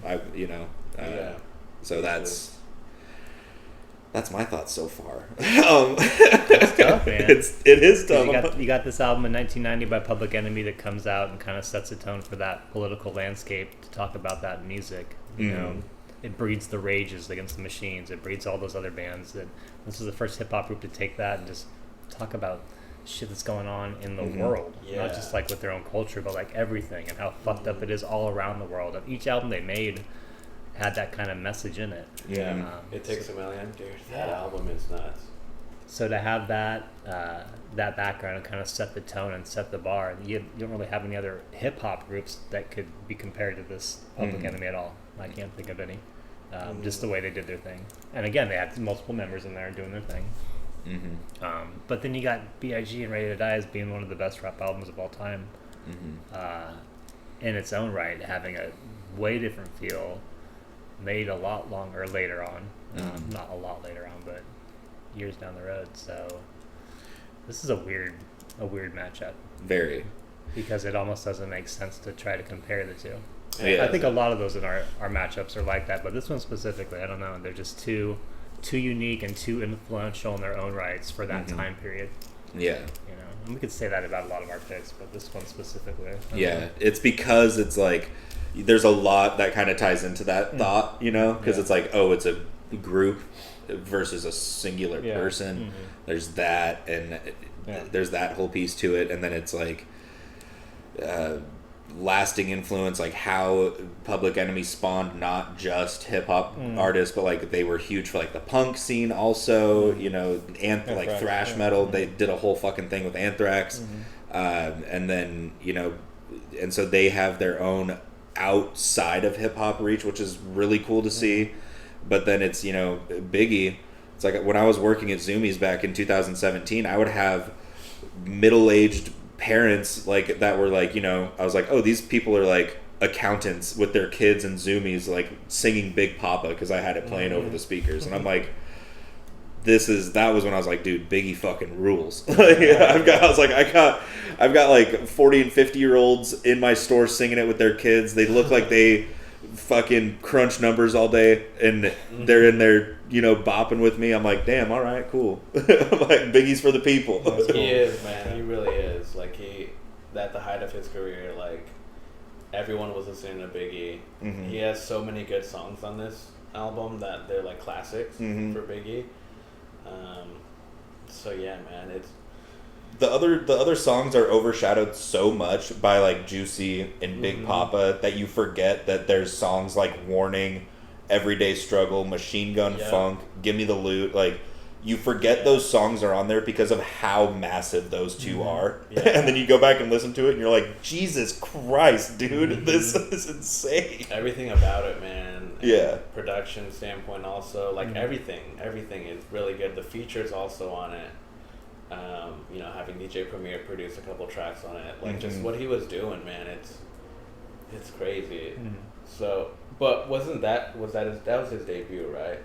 So that's my thoughts so far. That's tough, man. It is tough. You got this album in 1990 by Public Enemy that comes out and kind of sets a tone for that political landscape to talk about that in music. You know, it breeds the Rages Against the Machines. It breeds all those other bands. This is the first hip hop group to take that and just talk about shit that's going on in the world, not just with their own culture, but everything and how fucked up it is all around the world. And each album they made had that kind of message in it. Yeah, It Takes a Million, dude. That album is nuts. So to have that background and kind of set the tone and set the bar, you don't really have any other hip hop groups that could be compared to this Public Enemy at all. I can't think of any. Just the way they did their thing, and again, they had multiple members in there doing their thing. But then you got B.I.G. and Ready to Die as being one of the best rap albums of all time, in its own right, having a way different feel. Made a lot longer later on, not a lot later on, but years down the road. So this is a weird matchup. Very, because it almost doesn't make sense to try to compare the two. Yeah. I think a lot of those in our matchups are like that, but this one specifically, I don't know. They're just too unique and too influential in their own rights for that time period. Yeah, and we could say that about a lot of our picks, but this one specifically. It's because it's there's a lot that kind of ties into that thought, because it's it's a group versus a singular person. There's that, and there's that whole piece to it, and then it's lasting influence, how Public Enemy spawned not just hip hop artists, but they were huge for the punk scene also, thrash metal. They did a whole fucking thing with Anthrax, and then and so they have their own outside of hip hop reach, which is really cool to see. But then it's Biggie. It's when I was working at Zoomies back in 2017, I would have middle-aged parents that were I was oh, these people are accountants with their kids and Zoomies singing Big Papa because I had it playing over the speakers, and I'm that was when I was dude, Biggie fucking rules. I've got 40 and 50-year-olds in my store singing it with their kids. They look like they fucking crunch numbers all day, and they're in there, bopping with me. I'm like, damn, all right, cool. I'm like, Biggie's for the people. He is, man. He really is. Like, at the height of his career, like, everyone was listening to Biggie. Mm-hmm. He has so many good songs on this album that they're like classics for Biggie. So yeah, man, it's the other songs are overshadowed so much by like Juicy and Big Papa that you forget that there's songs like Warning, Everyday Struggle, Machine Gun Funk, Give Me the Loot. Like, you forget those songs are on there because of how massive those two are. Yeah. And then you go back and listen to it and you're like, Jesus Christ, dude, this is insane. Everything about it, man. Yeah. Production standpoint also, like everything is really good. The features also on it. Having DJ Premier produce a couple tracks on it, like just what he was doing, man, it's crazy. So, but was that was his debut, right?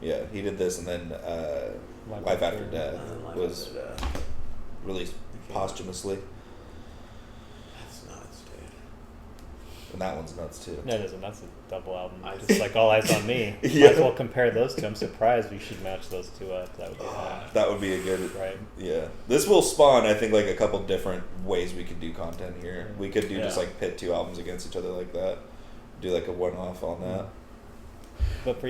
Yeah, he did this, and then Life After Death was released posthumously. That's nuts, dude. And that one's nuts too. No, it isn't. That's a double album. Just like All Eyes on Me. Might as well compare those two. I'm surprised we should match those two up. That would be fun. That would be a good. Right. Yeah. This will spawn, I think, like a couple different ways we could do content here. We could do just like pit two albums against each other like that. Do like a one-off on that. But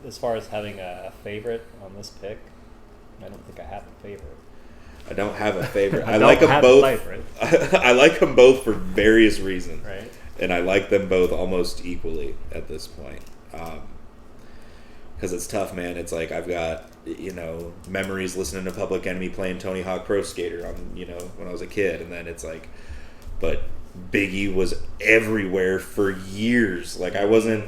as far as having a favorite on this pick, I don't think I have a favorite. I don't have a favorite. I like them both. I like them both for various reasons. Right. And I like them both almost equally at this point. Because it's tough, man. It's like I've got, memories listening to Public Enemy playing Tony Hawk Pro Skater on, when I was a kid. And then it's like, but Biggie was everywhere for years. Like I wasn't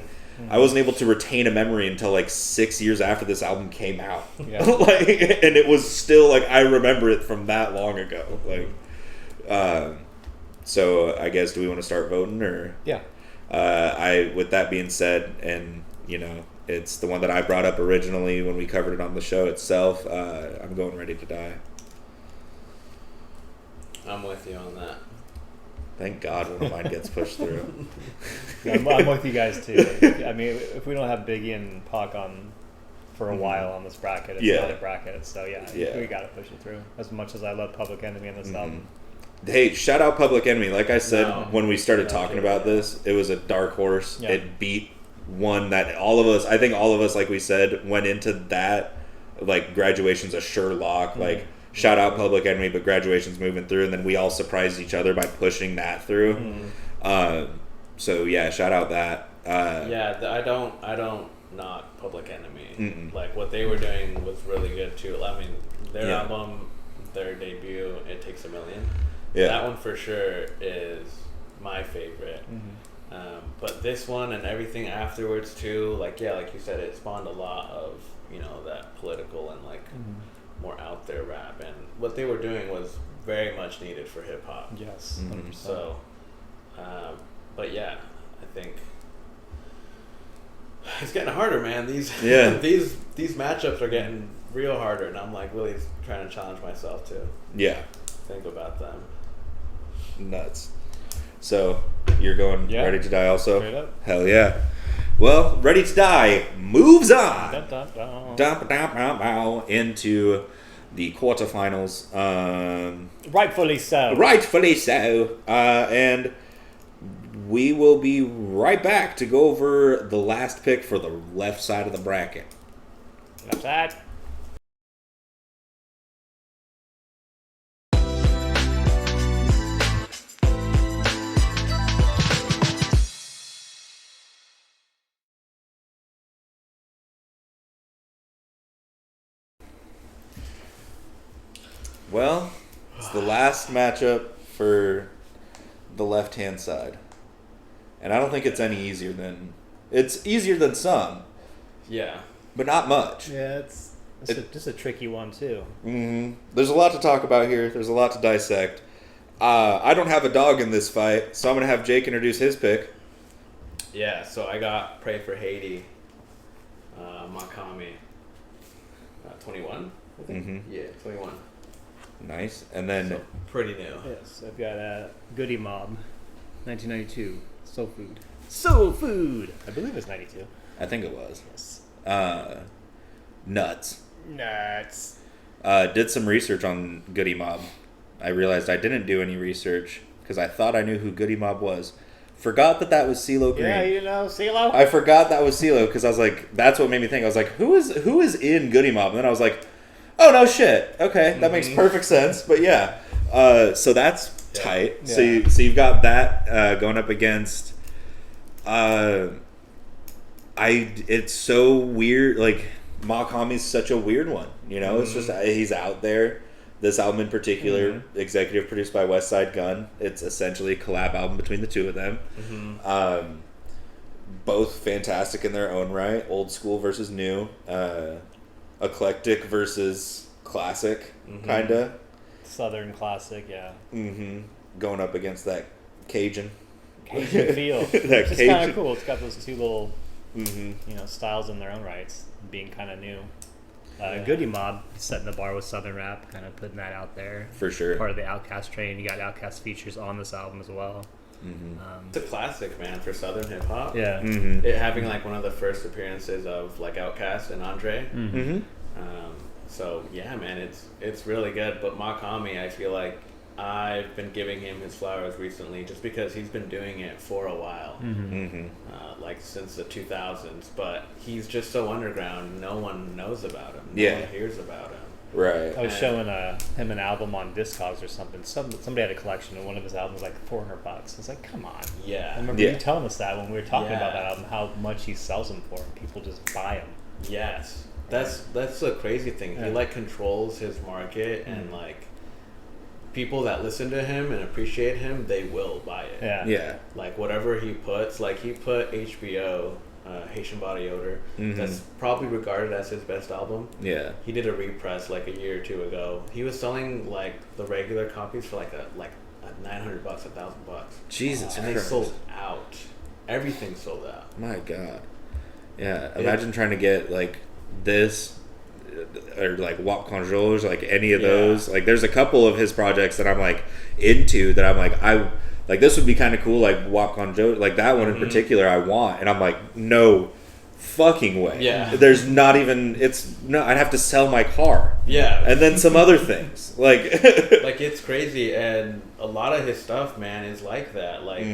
able to retain a memory until like 6 years after this album came out. Yeah. And it was still like I remember it from that long ago. Like, so I guess, do we want to start voting or? Yeah. With that being said, and it's the one that I brought up originally when we covered it on the show itself. I'm going Ready to Die. I'm with you on that. Thank God one of mine gets pushed through. I'm with you guys too. I mean, if we don't have Biggie and Pac on for a while on this bracket, it's not a bracket. So we got to push it through. As much as I love Public Enemy in this album. Hey, shout out Public Enemy. Like I said when we started talking about this, it was a dark horse. Yeah. It beat one that I think all of us, like we said, went into that like Graduation's a sure lock. Like, shout out Public Enemy, but Graduation's moving through, and then we all surprised each other by pushing that through. So yeah, shout out that. I don't knock Public Enemy. Like what they were doing was really good too. I mean, their album, their debut, It Takes a Million. Yeah. That one for sure is my favorite. But this one and everything afterwards too, like you said, it spawned a lot of that political and like more out there rap, and what they were doing was very much needed for hip hop. Yes. So, but yeah, I think it's getting harder, man. These matchups are getting real harder, and I'm like really trying to challenge myself to think about them. Nuts. So you're going Ready to Die also? Straight up. Hell yeah. Well, Ready to Die moves on into the quarterfinals. Rightfully so. Rightfully so. And we will be right back to go over the last pick for the left side of the bracket. Left side. Well, it's the last matchup for the left-hand side. And I don't think it's any easier than... It's easier than some. Yeah. But not much. Yeah, it's just a tricky one, too. There's a lot to talk about here. There's a lot to dissect. I don't have a dog in this fight, so I'm going to have Jake introduce his pick. Yeah, so I got Pray for Haiti, Makami, 21, I think? Yeah, 21. Nice. And then... So, pretty new. Yes, I've got Goody Mob, 1992. Soul Food. I believe it's 92. I think it was. Yes. Nuts. Nuts. Did some research on Goody Mob. I realized I didn't do any research because I thought I knew who Goody Mob was. Forgot that was CeeLo Green. Yeah, you know CeeLo? I forgot that was CeeLo because I was like, that's what made me think. I was like, who is in Goody Mob? And then I was like, oh, no shit. Okay, that makes perfect sense. But yeah, so that's tight. Yeah. So you've got that going up against... it's so weird. Like, Makami's such a weird one. You know, it's just he's out there. This album in particular, executive produced by West Side Gun. It's essentially a collab album between the two of them. Both fantastic in their own right. Old school versus new. Eclectic versus classic, kinda. Southern classic, yeah. Going up against that Cajun feel. That It's kind of cool. It's got those two little, styles in their own rights, being kind of new. Goody Mob setting the bar with Southern rap, kind of putting that out there. For sure. Part of the Outkast train. You got Outkast features on this album as well. It's a classic, man, for Southern hip hop. Yeah. It having like one of the first appearances of like Outkast and Andre. So yeah, man, it's really good. But Makami, I feel like I've been giving him his flowers recently just because he's been doing it for a while, like since the 2000s. But he's just so underground, no one knows about him. No one hears about him. Right. I was showing him an album on Discogs or something. Somebody had a collection, and one of his albums was like $400. I was like, come on. Yeah. I remember you telling us that when we were talking about that album, how much he sells them for, and people just buy them. Yes. That's the crazy thing. He like controls his market, and like people that listen to him and appreciate him, they will buy it. Yeah. Like whatever he puts, like he put HBO, Haitian Body Odor. That's probably regarded as his best album. Yeah. He did a repress like a year or two ago. He was selling like the regular copies for like $900, $1,000. Jesus and Christ. they sold out. Everything sold out. My God. Yeah. Imagine trying to get like this or like Wap Conjours, like any of those. Like there's a couple of his projects that I'm like into that I'm like this would be kind of cool, like Wap Conjours, like that one in particular I want, and I'm like, no fucking way. Yeah. There's not even, I'd have to sell my car. Yeah. And then some other things. Like like it's crazy, and a lot of his stuff, man, is like that. Like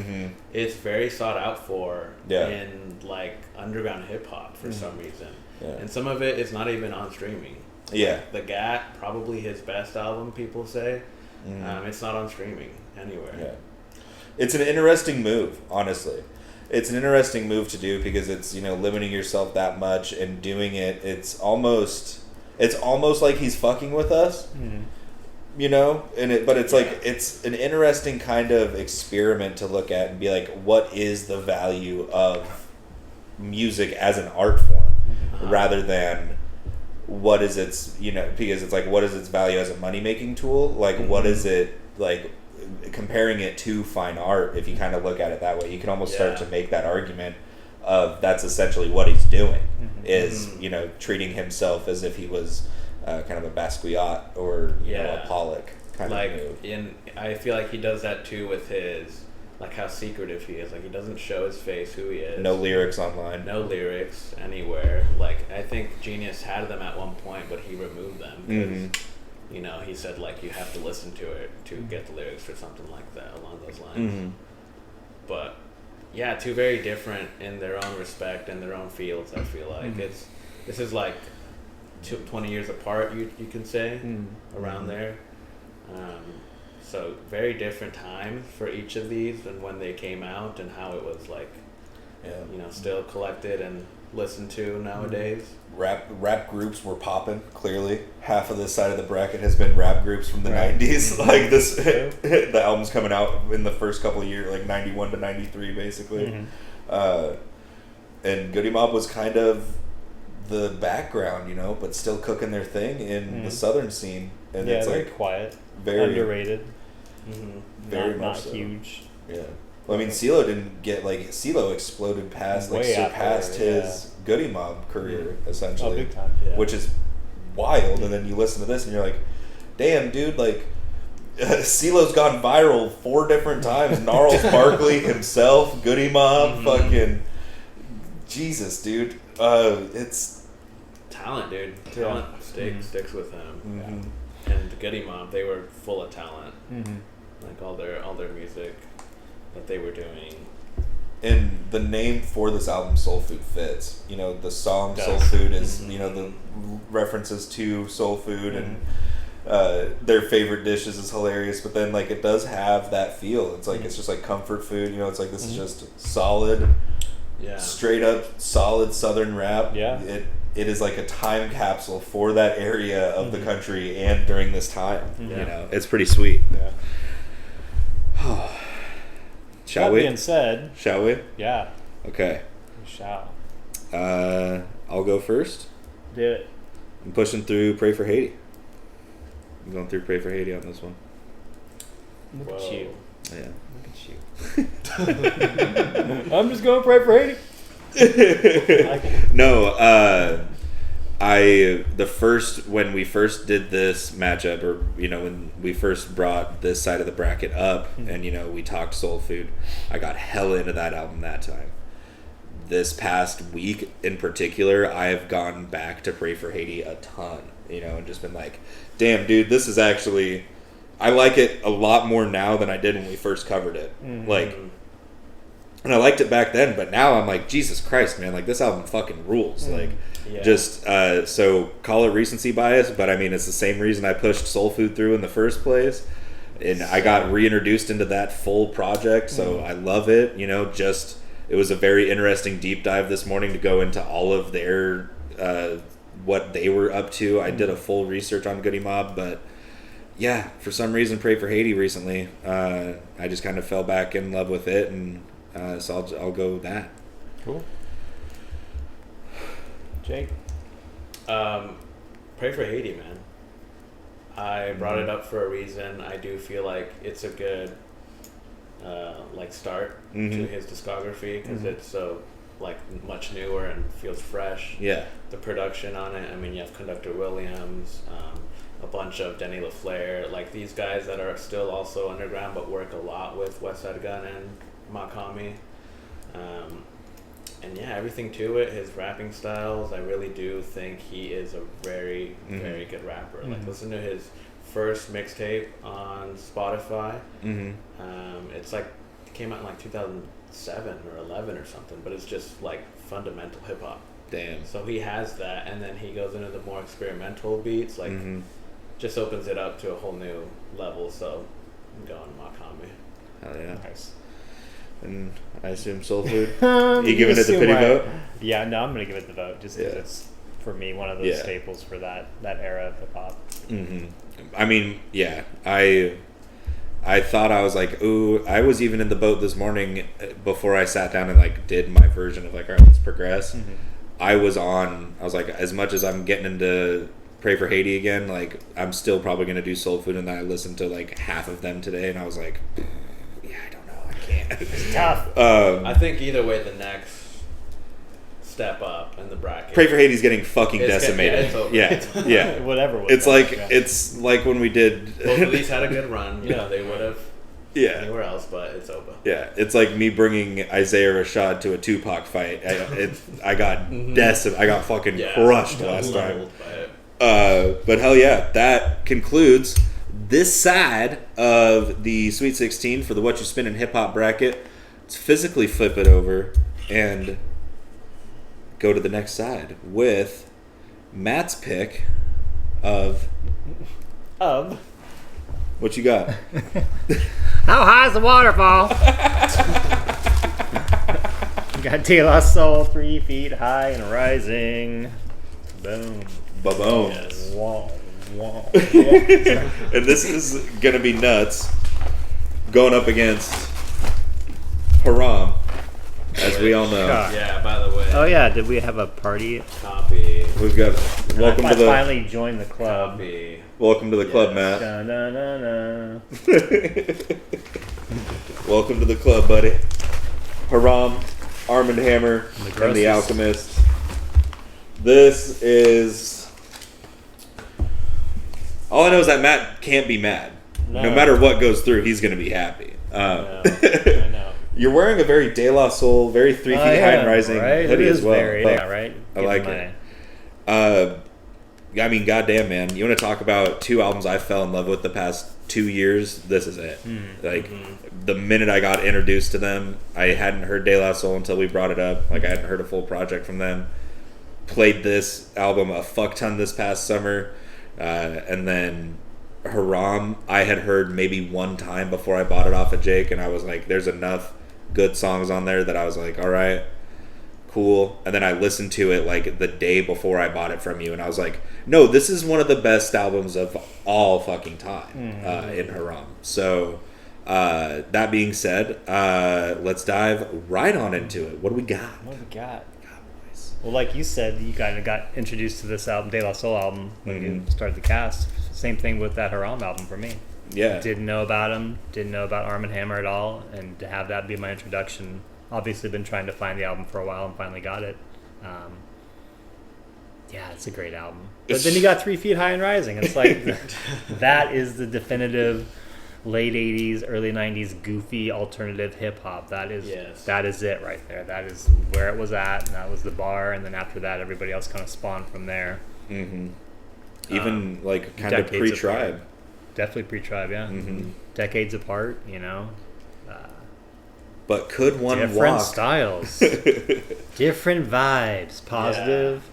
it's very sought out for in like underground hip hop for some reason. Yeah. And some of it is not even on streaming. Yeah. Like, the Gat, probably his best album, people say. It's not on streaming anywhere. Yeah. It's an interesting move, honestly. It's an interesting move to do because it's, limiting yourself that much and doing it. It's almost like he's fucking with us, but it's like, it's an interesting kind of experiment to look at and be like, what is the value of music as an art form? Rather than what is its, because it's like, what is its value as a money-making tool? Like, what is it, like, comparing it to fine art, if you kind of look at it that way, you can almost start to make that argument of that's essentially what he's doing, is, treating himself as if he was kind of a Basquiat or, a Pollock kind of move. I feel like he does that, too, with his... like how secretive he is. Like he doesn't show his face, who he is. No lyrics online. No lyrics anywhere. Like I think Genius had them at one point, but he removed them because he said like you have to listen to it to get the lyrics or something like that along those lines. But yeah, two very different in their own respect and their own fields. I feel like this is like 20 years apart. You can say around there. So very different times for each of these and when they came out and how it was like, still collected and listened to nowadays. Rap groups were popping, clearly. Half of this side of the bracket has been rap groups from the 90s. Like this, the album's coming out in the first couple of years, like 91 to 93 basically. And Goody Mob was kind of the background, but still cooking their thing in the southern scene. And it's very like quiet, very underrated. Very not much so. Huge. Yeah. Well, I mean, CeeLo didn't get CeeLo exploded past, surpassed his Goody Mob career essentially, big time. Which is wild. And then you listen to this and you're like, damn, dude, like CeeLo's gone viral 4 different times. Gnarls Barkley himself, Goody Mob, fucking Jesus, dude. It's talent, dude. Talent sticks with him. And Goody Mob, they were full of talent. Like all their music that they were doing. And the name for this album, Soul Food, fits. You know, the song Soul Food is, you know, the references to soul food and their favorite dishes is hilarious. But then, like, it does have that feel. It's like, it's just like comfort food. You know, it's like, this is just solid, straight up solid Southern rap. Yeah. It is like a time capsule for that area of the country and during this time. You know, it's pretty sweet. Yeah. Shall that we? Being said, shall we? Yeah. Okay. We shall. I'll go first. Do it. I'm pushing through Pray for Haiti. I'm going through Pray for Haiti on this one. Look at you. Yeah. Look at you. I'm just going to pray for Haiti. No, when we first did this matchup, or you know, when we first brought this side of the bracket up, and you know, we talked soul food, I got hella into that album that time. This past week in particular, I've gone back to Pray for Haiti a ton, you know, and just been like, damn, dude, this is actually, I like it a lot more now than I did when we first covered it. Like, and I liked it back then, but now I'm like, Jesus Christ, man, like this album fucking rules. Like, just so call it recency bias, but I mean it's the same reason I pushed Soul Food through in the first place, and I got reintroduced into that full project, so I love it. You know, just it was a very interesting deep dive this morning to go into all of their what they were up to. I did a full research on Goody Mob, but yeah, for some reason, Pray for Haiti recently, I just kind of fell back in love with it, and so I'll go with that. Cool. Jake? Pray for Haiti, man. I brought it up for a reason. I do feel like it's a good start to his discography because it's so like much newer and feels fresh. Yeah. The production on it, I mean, you have Conductor Williams, a bunch of Denny LaFleur, like these guys that are still also underground but work a lot with Westside Gunn and m.a.a.d. And yeah, everything to it, his rapping styles, I really do think he is a very, very good rapper. Like, listen to his first mixtape on Spotify. It's like, it came out in like 2007 or 11 or something, but it's just like fundamental hip hop. Damn. So he has that, and then he goes into the more experimental beats, like, just opens it up to a whole new level. So I'm going m.a.a.d. Hell yeah. Nice. And I assume Soul Food. You giving it the pity vote? Yeah, no, I'm gonna give it the vote just because it's for me one of those staples for that era of hip hop. I mean, yeah, I thought I was like, ooh, I was even in the boat this morning before I sat down and like did my version of like, all right, let's progress. I was like, as much as I'm getting into Pray for Haiti again, like I'm still probably gonna do Soul Food, and then I listened to like half of them today, and I was like, It's tough. I think either way, the next step up in the bracket. Pray for Haiti's getting fucking decimated. Yeah. Whatever. It's like when we did. Both of these had a good run. You know, they would have. Anywhere else, but it's over. Yeah, it's like me bringing Isaiah Rashad to a Tupac fight. I got decimated. I got fucking crushed last time. But hell yeah, that concludes this side of the Sweet 16 for the Whatchu Spinnin hip hop bracket. Let's physically flip it over and go to the next side with Matt's pick of what you got? How high is the waterfall? Got De La Soul 3 feet high and rising. Boom. Ba-boom. Yes. Whoa. And this is gonna be nuts. Going up against Haram, as we all know. Yeah, by the way. Oh yeah, did we have a party? Copy. We've got welcome to the. Finally joined the club. Copy. Welcome to the club, Matt. Welcome to the club, buddy. Haram, Arm & Hammer, and the Alchemist. This is. All I know is that Matt can't be mad. no matter what goes through, he's going to be happy. I know. You're wearing a very De La Soul, very 3 feet high and rising hoodie as well. Right? I like it. I mean, goddamn, man. You want to talk about 2 albums I fell in love with the past 2 years? This is it. The minute I got introduced to them, I hadn't heard De La Soul until we brought it up. Like, I hadn't heard a full project from them. Played this album a fuck ton this past summer. And then Haram, I had heard maybe one time before I bought it off of Jake, and I was like, there's enough good songs on there that I was like, all right, cool. And then I listened to it like the day before I bought it from you, and I was like, no, this is one of the best albums of all fucking time in Haram. So that being said, let's dive right on into it. What do we got? Well, like you said, you kind of got introduced to this album, De La Soul album, when you started the cast. Same thing with that Haram album for me. Yeah. Didn't know about him, didn't know about Arm & Hammer at all, and to have that be my introduction, obviously been trying to find the album for a while and finally got it. Yeah, it's a great album. But then you got 3 Feet High and Rising. It's like, that is the definitive late 80s, early 90s goofy alternative hip-hop. That is it right there. That is where it was at, and that was the bar, and then after that, everybody else kind of spawned from there. Even like kind of pre-Tribe. Definitely pre-Tribe, yeah. Decades apart, you know. But could one different walk? Styles, different vibes, positive,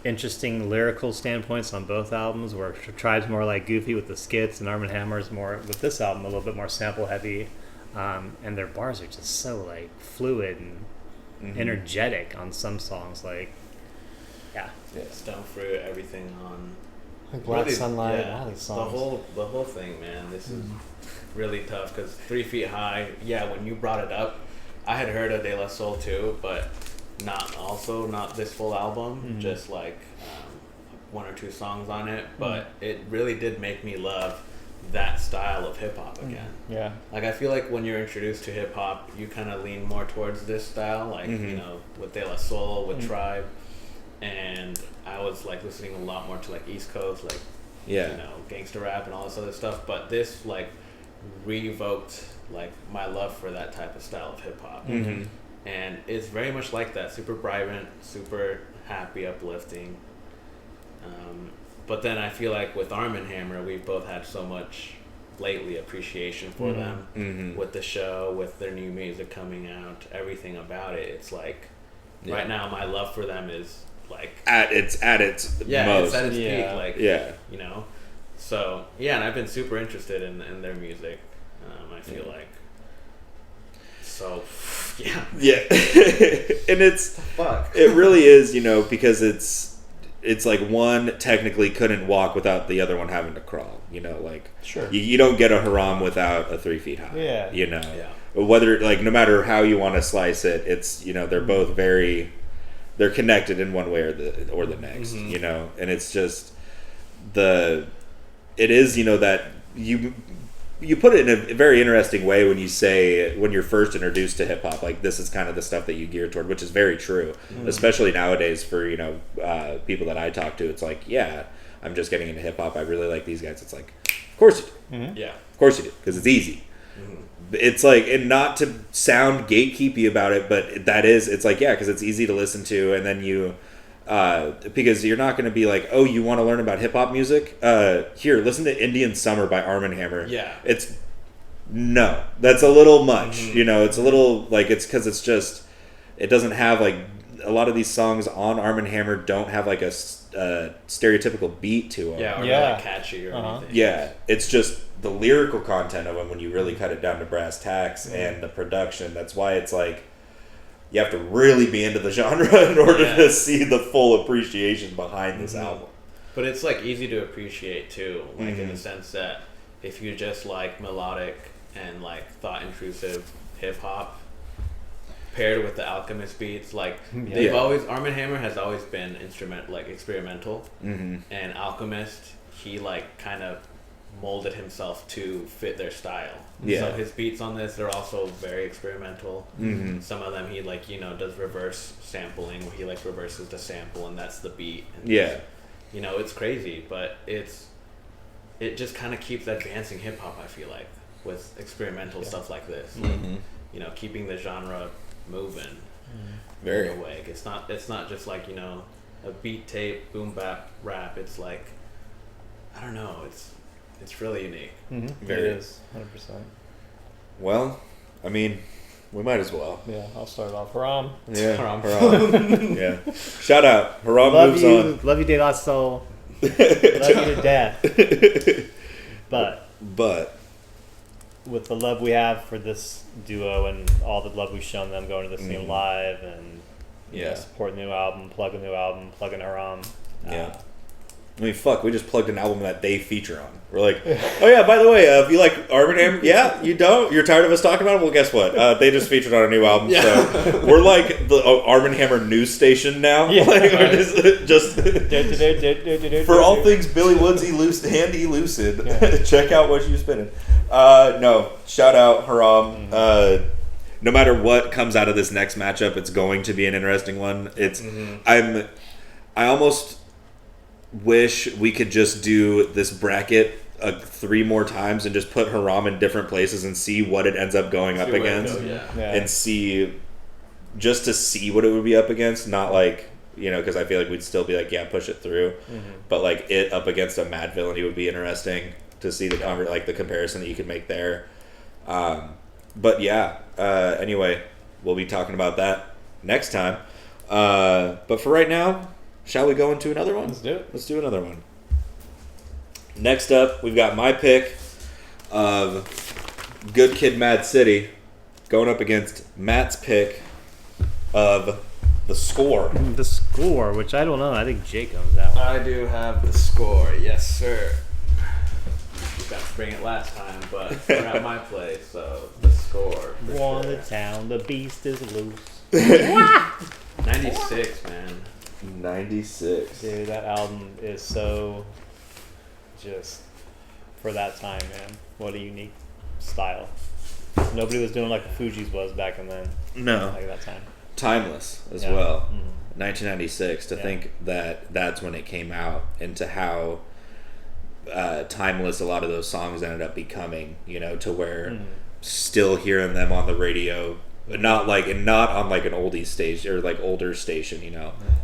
interesting lyrical standpoints on both albums. Where Tribe's more like goofy with the skits, and Arm & Hammer's more with this album a little bit more sample heavy, and their bars are just so like fluid and energetic on some songs. Like, Stone Fruit, everything on like Black Sunlight, all these songs. The whole thing, man. This is really tough because 3 Feet High. Yeah, when you brought it up, I had heard of De La Soul too, but not this full album. Just like 1 or 2 songs on it, but it really did make me love that style of hip hop again. Yeah, like I feel like when you're introduced to hip hop, you kind of lean more towards this style, like you know, with De La Soul, with Tribe. And I was like listening a lot more to like East Coast, like you know, gangster rap and all this other stuff. But this like revoked like my love for that type of style of hip hop, and it's very much like that, super vibrant, super happy, uplifting. But then I feel like with Arm & Hammer, we've both had so much lately appreciation for them with the show, with their new music coming out, everything about it. It's like right now my love for them is like at its most. It's at its peak, like you know. So and I've been super interested in their music. I feel like so and it's it really is, you know, because it's like one technically couldn't walk without the other one having to crawl, you know, like you don't get a Haram without a 3 Feet High, you know, whether like no matter how you want to slice it, it's, you know, they're both they're connected in one way or the next, you know, and it's just it is, you know, that you put it in a very interesting way when you say when you're first introduced to hip hop, like this is kind of the stuff that you gear toward, which is very true, especially nowadays for, you know, people that I talk to. It's like, I'm just getting into hip hop. I really like these guys. It's like, of course you do. Of course you do, because it's easy. It's like, and not to sound gatekeepy about it, but it's like, because it's easy to listen to, and then you, because you're not going to be like, oh, you want to learn about hip hop music? Here, listen to Indian Summer by Arm & Hammer. That's a little much, you know, it's a little, like, it's because it's just, it doesn't have, like, a lot of these songs on Arm & Hammer don't have, like, a stereotypical beat to them. Or not catchy or anything. It's just the lyrical content of them when you really cut it down to brass tacks and the production. That's why it's like you have to really be into the genre in order to see the full appreciation behind this album. But it's like easy to appreciate too, like in the sense that if you just like melodic and like thought intrusive hip hop paired with the Alchemist beats, like they've always, Arm & Hammer has always been experimental, and Alchemist, he like kind of molded himself to fit their style. So his beats on this, they're also very experimental. Some of them he like, you know, does reverse sampling where he like reverses the sample and that's the beat. And you know, it's crazy, but it's it just kind of keeps advancing hip hop. I feel like with experimental stuff like this, like, keeping the genre moving. Very in a way. It's not just like a beat tape boom bap rap. It's like I don't know. It's really unique. Very. It is 100%. Well, I mean, we might as well. Yeah, I'll start off. Haram. Yeah, Haram. Yeah. Shout out. Haram love moves you, on. Love you, De La Soul. Love you to death. But with the love we have for this duo and all the love we've shown them going to the scene live and support the new album, plug a new album, plug in Haram. Yeah. I mean, fuck, we just plugged an album that they feature on. We're like, oh yeah, by the way, if you like Arm & Hammer, yeah, you don't? You're tired of us talking about it? Well, guess what? They just featured on a new album, so we're like the Arm & Hammer news station now. Yeah, like, we're just for all things Billy Woodsy, Handy Lucid, check out Whatchu Spinnin. No, shout out Haram. No matter what comes out of this next matchup, it's going to be an interesting one. It's I almost wish we could just do this bracket 3 more times and just put Haram in different places and see what it ends up going up against, and see what it would be up against. Not like because I feel like we'd still be like push it through, but like it up against a Madvillainy would be interesting to see the the comparison that you could make there. But anyway, we'll be talking about that next time. But for right now, shall we go into another one? Let's do it. Let's do another one. Next up, we've got my pick of Good Kid, Mad City going up against Matt's pick of The Score. The Score, which I don't know. I think Jake owns that one. I do have The Score, yes sir. Got to bring it last time, but we're at my place, so The Score. War in the town, the beast is loose. 96, man. 96. Dude, that album is so just for that time, man. What a unique style. Nobody was doing like the Fugees was back in then. No. Like that time. Timeless as well. 1996, to think that that's when it came out, and to how timeless a lot of those songs ended up becoming, to where still hearing them on the radio, not on like an oldie station or like older station,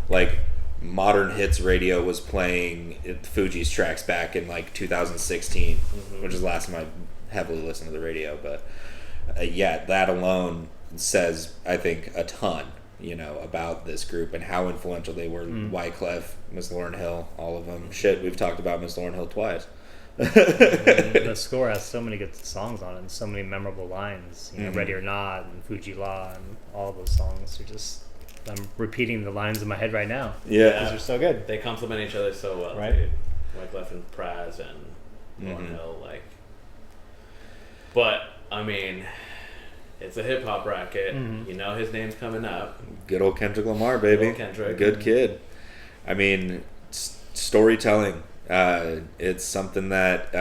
like Modern Hits Radio was playing Fugees tracks back in like 2016, which is the last time I heavily listened to the radio. But that alone says, I think, a ton, about this group and how influential they were. Wyclef, Miss Lauryn Hill, all of them. Shit, we've talked about Miss Lauryn Hill twice. The Score has so many good songs on it and so many memorable lines. Ready or Not and Fuji La and all those songs are just... I'm repeating the lines in my head right now. Yeah. Because they're so good. They complement each other so well, right? Dude. Wyclef and Praz and Lauryn Hill, like... But, I mean... It's a hip-hop bracket. His name's coming up. Good old Kendrick Lamar, baby. Good old Kendrick. Good kid. I mean, storytelling. It's something that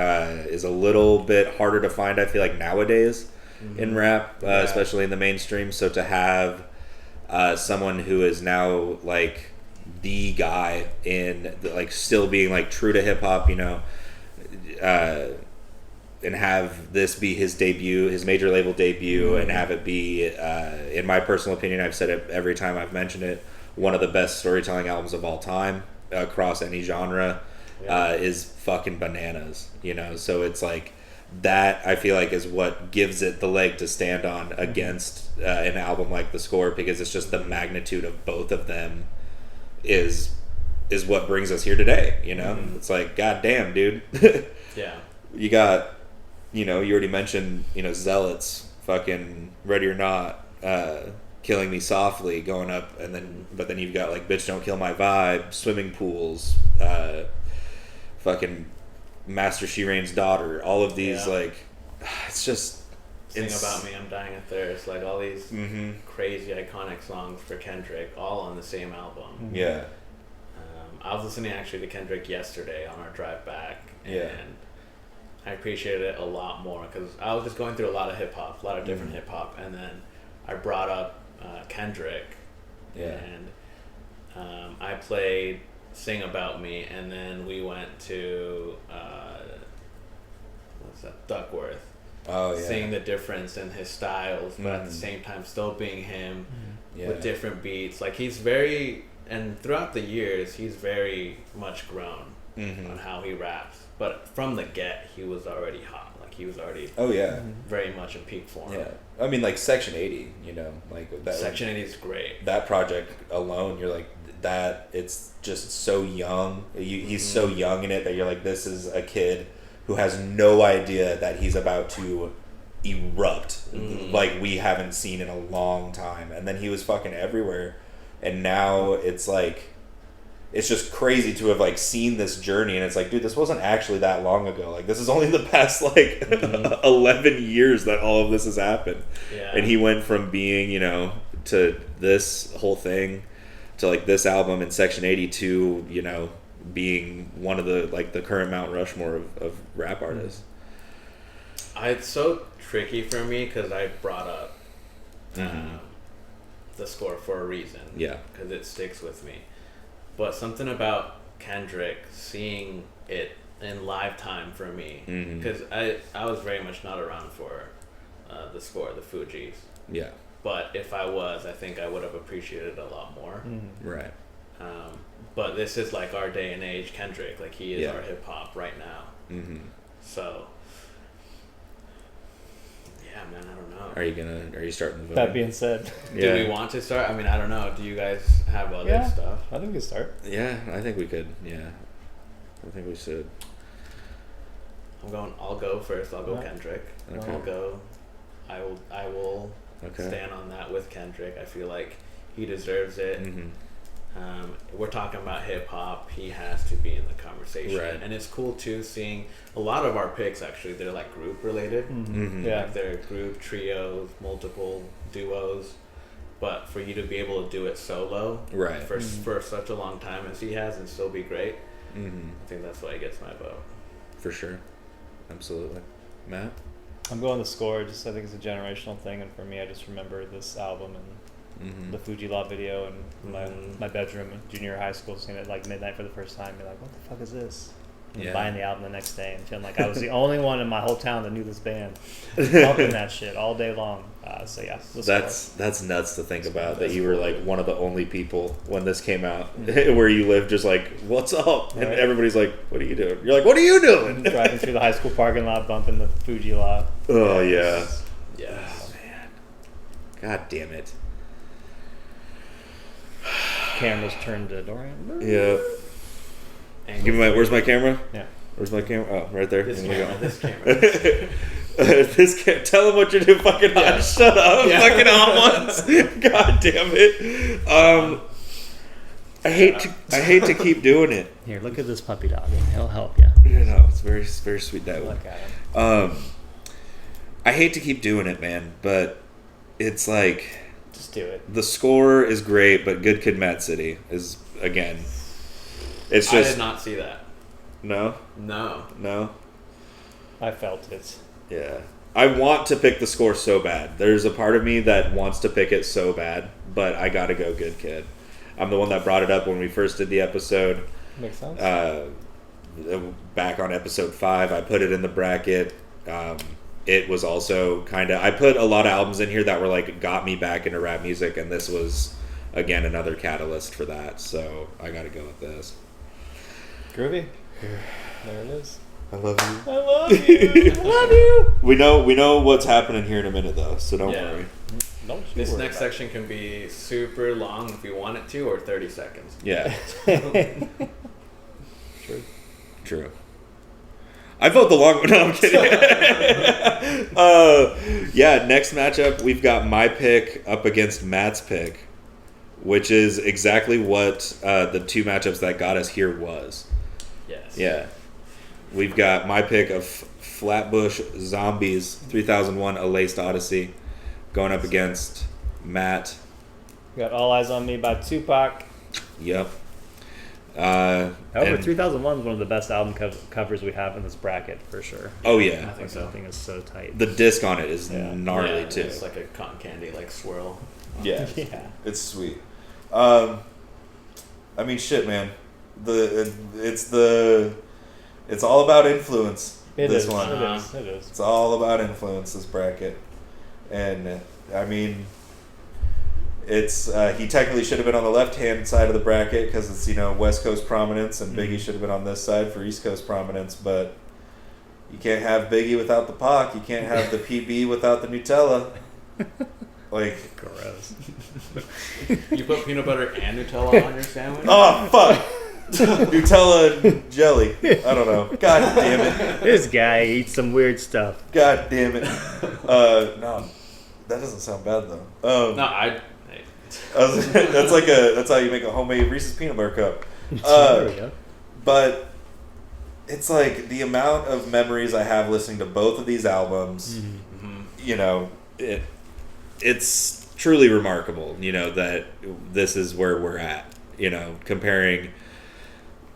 is a little bit harder to find, I feel like, nowadays in rap, especially in the mainstream. So to have someone who is now, like, the guy in, still being, like, true to hip-hop, and have this be his debut, his major label debut, and have it be, in my personal opinion, I've said it every time I've mentioned it, one of the best storytelling albums of all time across any genre, is fucking bananas, So it's like that, I feel like, is what gives it the leg to stand on against an album like The Score, because it's just the magnitude of both of them is what brings us here today, It's like, goddamn, dude. Yeah. You got, you already mentioned, Zealots, fucking Ready or Not, Killing Me Softly going up, but then you've got like Bitch Don't Kill My Vibe, Swimming Pools, fucking Master She Rain's Daughter, all of these, like, it's just... Sing About Me, I'm Dying of Thirst, like all these crazy iconic songs for Kendrick, all on the same album. Yeah. I was listening actually to Kendrick yesterday on our drive back, and I appreciated it a lot more because I was just going through a lot of hip-hop, a lot of different hip-hop, and then I brought up Kendrick, and I played Sing About Me, and then we went to what's that, Duckworth. Oh yeah. Seeing the difference in his styles, but at the same time still being him with different beats. Like he's very, and throughout the years, he's very much grown on how he raps. But from the get, he was already hot. Like he was already very much in peak form. Yeah. I mean, like Section 80, you know, like that. Section 80 is great. That project alone, you're like, that, it's just so young. He's so young in it that you're like, this is a kid who has no idea that he's about to erupt like we haven't seen in a long time. And then he was fucking everywhere. And now it's like, it's just crazy to have like seen this journey. And it's like, dude, this wasn't actually that long ago. Like this is only the past like 11 years that all of this has happened. Yeah. And he went from being, you know, to this whole thing to like this album in Section 80 to, you know, being one of the like the current Mount Rushmore of rap artists. It's so tricky for me because I brought up the score for a reason. Yeah, because it sticks with me. But something about Kendrick, seeing it in live time for me, because I was very much not around for the score, the Fugees. Yeah. But if I was, I think I would have appreciated it a lot more. Right. But this is like our day and age Kendrick. Like he is our hip hop right now. So, yeah, man, I don't know. Are you starting the vote? That being said, do we want to start? I mean, I don't know. Do you guys have other stuff? I think we could start. Yeah, I think we could. Yeah, I think we should. I'll go first. I'll go Kendrick. Okay. I'll go. I will stand on that with Kendrick. I feel like he deserves it. We're talking about hip hop. He has to be in the conversation, right. And it's cool too seeing a lot of our picks. Actually, they're like group related. Yeah, like they're group, trios, multiple duos. But for you to be able to do it solo, right, for such a long time as he has, and still be great, I think that's why he gets my vote. For sure, absolutely. Matt, I'm going the score. Just I think it's a generational thing, and for me, I just remember this album and the Fuji Law video in my bedroom in junior high school, seeing it like midnight for the first time. You're like, what the fuck is this? And buying the album the next day and feeling like I was the only one in my whole town that knew this band, pumping that shit all day long. So yeah, that's nuts to think about that you were like one of the only people when this came out where you live, just like, what's up? And everybody's like, what are you doing? You're like, what are you doing? Driving through the high school parking lot, bumping the Fuji Law. Oh yeah. Oh man. God damn it. Camera's turned to Dorian. Yeah. Give me where's my camera? Yeah. Where's my camera? Oh, right there. This camera. Tell him what you're doing. Fucking hot. Shut up. Fucking hot ones. God damn it. I hate to keep doing it. Here, look at this puppy dog, and he'll help you. You know, it's very very sweet dog. Look at him. I hate to keep doing it, man, but it's like. Just do it. The score is great, but Good Kid, Mad City is, again, it's just... I did not see that. No? No. I felt it. Yeah. I want to pick the score so bad. There's a part of me that wants to pick it so bad, but I gotta go Good Kid. I'm the one that brought it up when we first did the episode. Makes sense. Back on episode 5, I put it in the bracket. It was also kind of... I put a lot of albums in here that were like, got me back into rap music, and this was, again, another catalyst for that. So I gotta go with this. Groovy. There it is. I love you. I love you. I love you. We know what's happening here in a minute, though, so don't worry. This next section can be super long if you want it to, or 30 seconds. Yeah. True. I vote the long one. No, I'm kidding. Next matchup, we've got my pick up against Matt's pick, which is exactly what the two matchups that got us here was. Yes. Yeah. We've got my pick of Flatbush Zombies 3001 A Laced Odyssey going up against Matt. We got All Eyes on Me by Tupac. Yep. However, 3001 is one of the best album covers we have in this bracket for sure. Oh yeah, I think so. That thing is so tight. The disc on it is gnarly too. It's like a cotton candy like swirl. Yeah, it's sweet. I mean, shit, man. It's all about influence. This one. It is. It's all about influence, this bracket. And, I mean, it's he technically should have been on the left-hand side of the bracket because it's, West Coast prominence, and Biggie should have been on this side for East Coast prominence, but you can't have Biggie without the Pac. You can't have the PB without the Nutella. Like, gross. You put peanut butter and Nutella on your sandwich? Oh, fuck. Nutella and jelly. I don't know. God damn it. This guy eats some weird stuff. God damn it. No, that doesn't sound bad though. That's how you make a homemade Reese's peanut butter cup. There we go. But it's like the amount of memories I have listening to both of these albums. It's truly remarkable. That this is where we're at. Comparing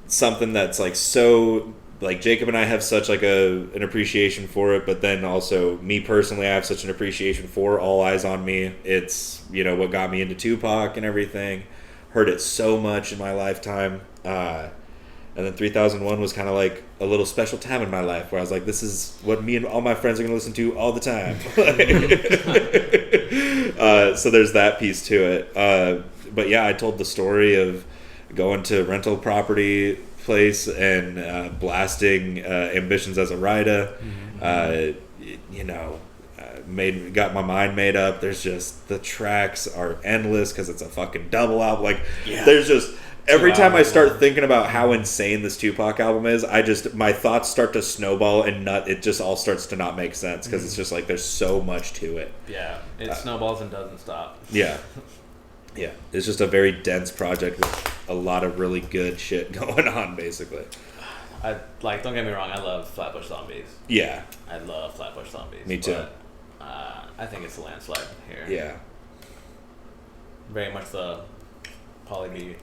something that's like so, like Jacob and I have such like an appreciation for it, but then also me personally, I have such an appreciation for All Eyez on Me. It's what got me into Tupac and everything. Heard it so much in my lifetime, and then 3001 was kind of like a little special time in my life where I was like, this is what me and all my friends are gonna listen to all the time. So there's that piece to it. But yeah, I told the story of going to rental property place and blasting Ambitions as a Rider. Got my mind made up. There's just, the tracks are endless because it's a fucking double album. Like, there's just, every time I start thinking about how insane this Tupac album is, my thoughts start to snowball and it just all starts to not make sense because it's just like there's so much to it. Yeah, it snowballs and doesn't stop. Yeah. Yeah, it's just a very dense project with a lot of really good shit going on, basically. Don't get me wrong, I love Flatbush Zombies. Yeah. I love Flatbush Zombies. Me too. But, I think it's a landslide here. Yeah. Very much the Poly B.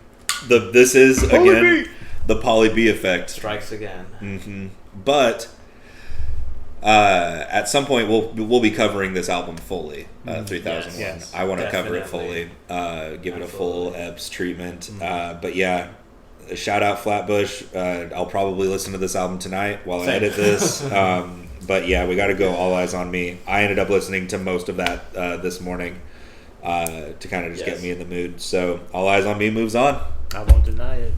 This is, again, the Poly B effect. Strikes again. Mm-hmm. But at some point we'll be covering this album fully. 3001. Yes, I want to cover it definitely. fully. Give it a full EBS treatment. But yeah, shout out Flatbush. I'll probably listen to this album tonight while I edit this. But yeah, we got to go All Eyez on Me. I ended up listening to most of that this morning to kind of just get me in the mood. So All Eyez on Me moves on. I won't deny it.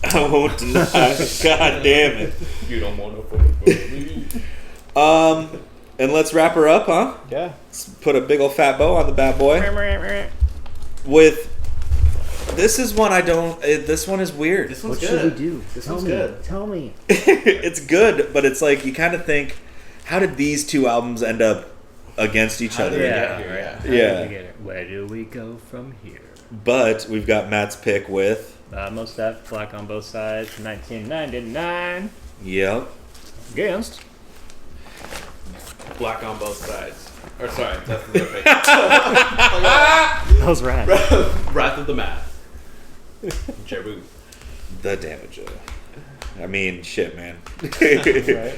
I won't deny it. God damn it. You don't want to fuck with me. And let's wrap her up, huh? Yeah. Let's put a big old fat bow on the bad boy. With this is one I don't. This one is weird. This one's What good. should we do? This one's good. Tell me. It's good, but it's like you kind of think, how did these two albums end up against each other? Where do we go from here? But we've got Matt's pick with Most Def, Black on Both Sides, 1999. Yep. Against Black on Both Sides. Or sorry, that's the pick. that was rad. Wrath of the Math. Jeru. The Damager. I mean, shit, man. Right.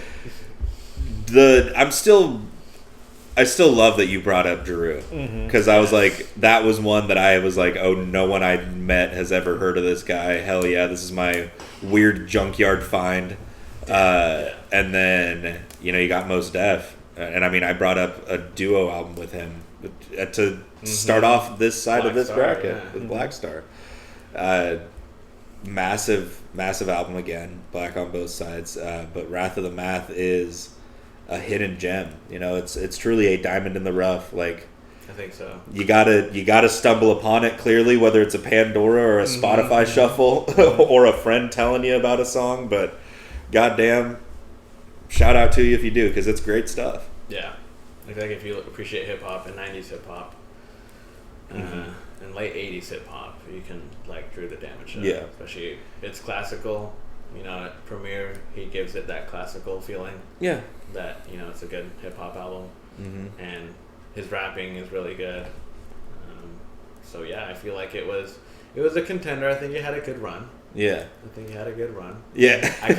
I still love that you brought up Jeru, because I was like, that was one that I was like, oh, no one I met has ever heard of this guy. Hell yeah, this is my weird junkyard find. And then you got Mos Def, and I mean, I brought up a duo album with him to start off this side Black of this Star, bracket with Black Star. Massive album again, Black on Both Sides. But Wrath of the Math is a hidden gem. It's truly a diamond in the rough. Like, I think so. You gotta stumble upon it clearly, whether it's a Pandora or a Spotify shuffle or a friend telling you about a song. But goddamn, shout out to you if you do, because it's great stuff. Yeah, I think if you appreciate hip hop and 90s hip hop, and late 80s hip hop, you can like Drew the Damage. Yeah, especially it's classical. At Premiere, he gives it that classical feeling. Yeah. That, it's a good hip-hop album. And his rapping is really good. So, yeah, I feel like it was a contender. I think it had a good run. Yeah. I think it had a good run. Yeah. I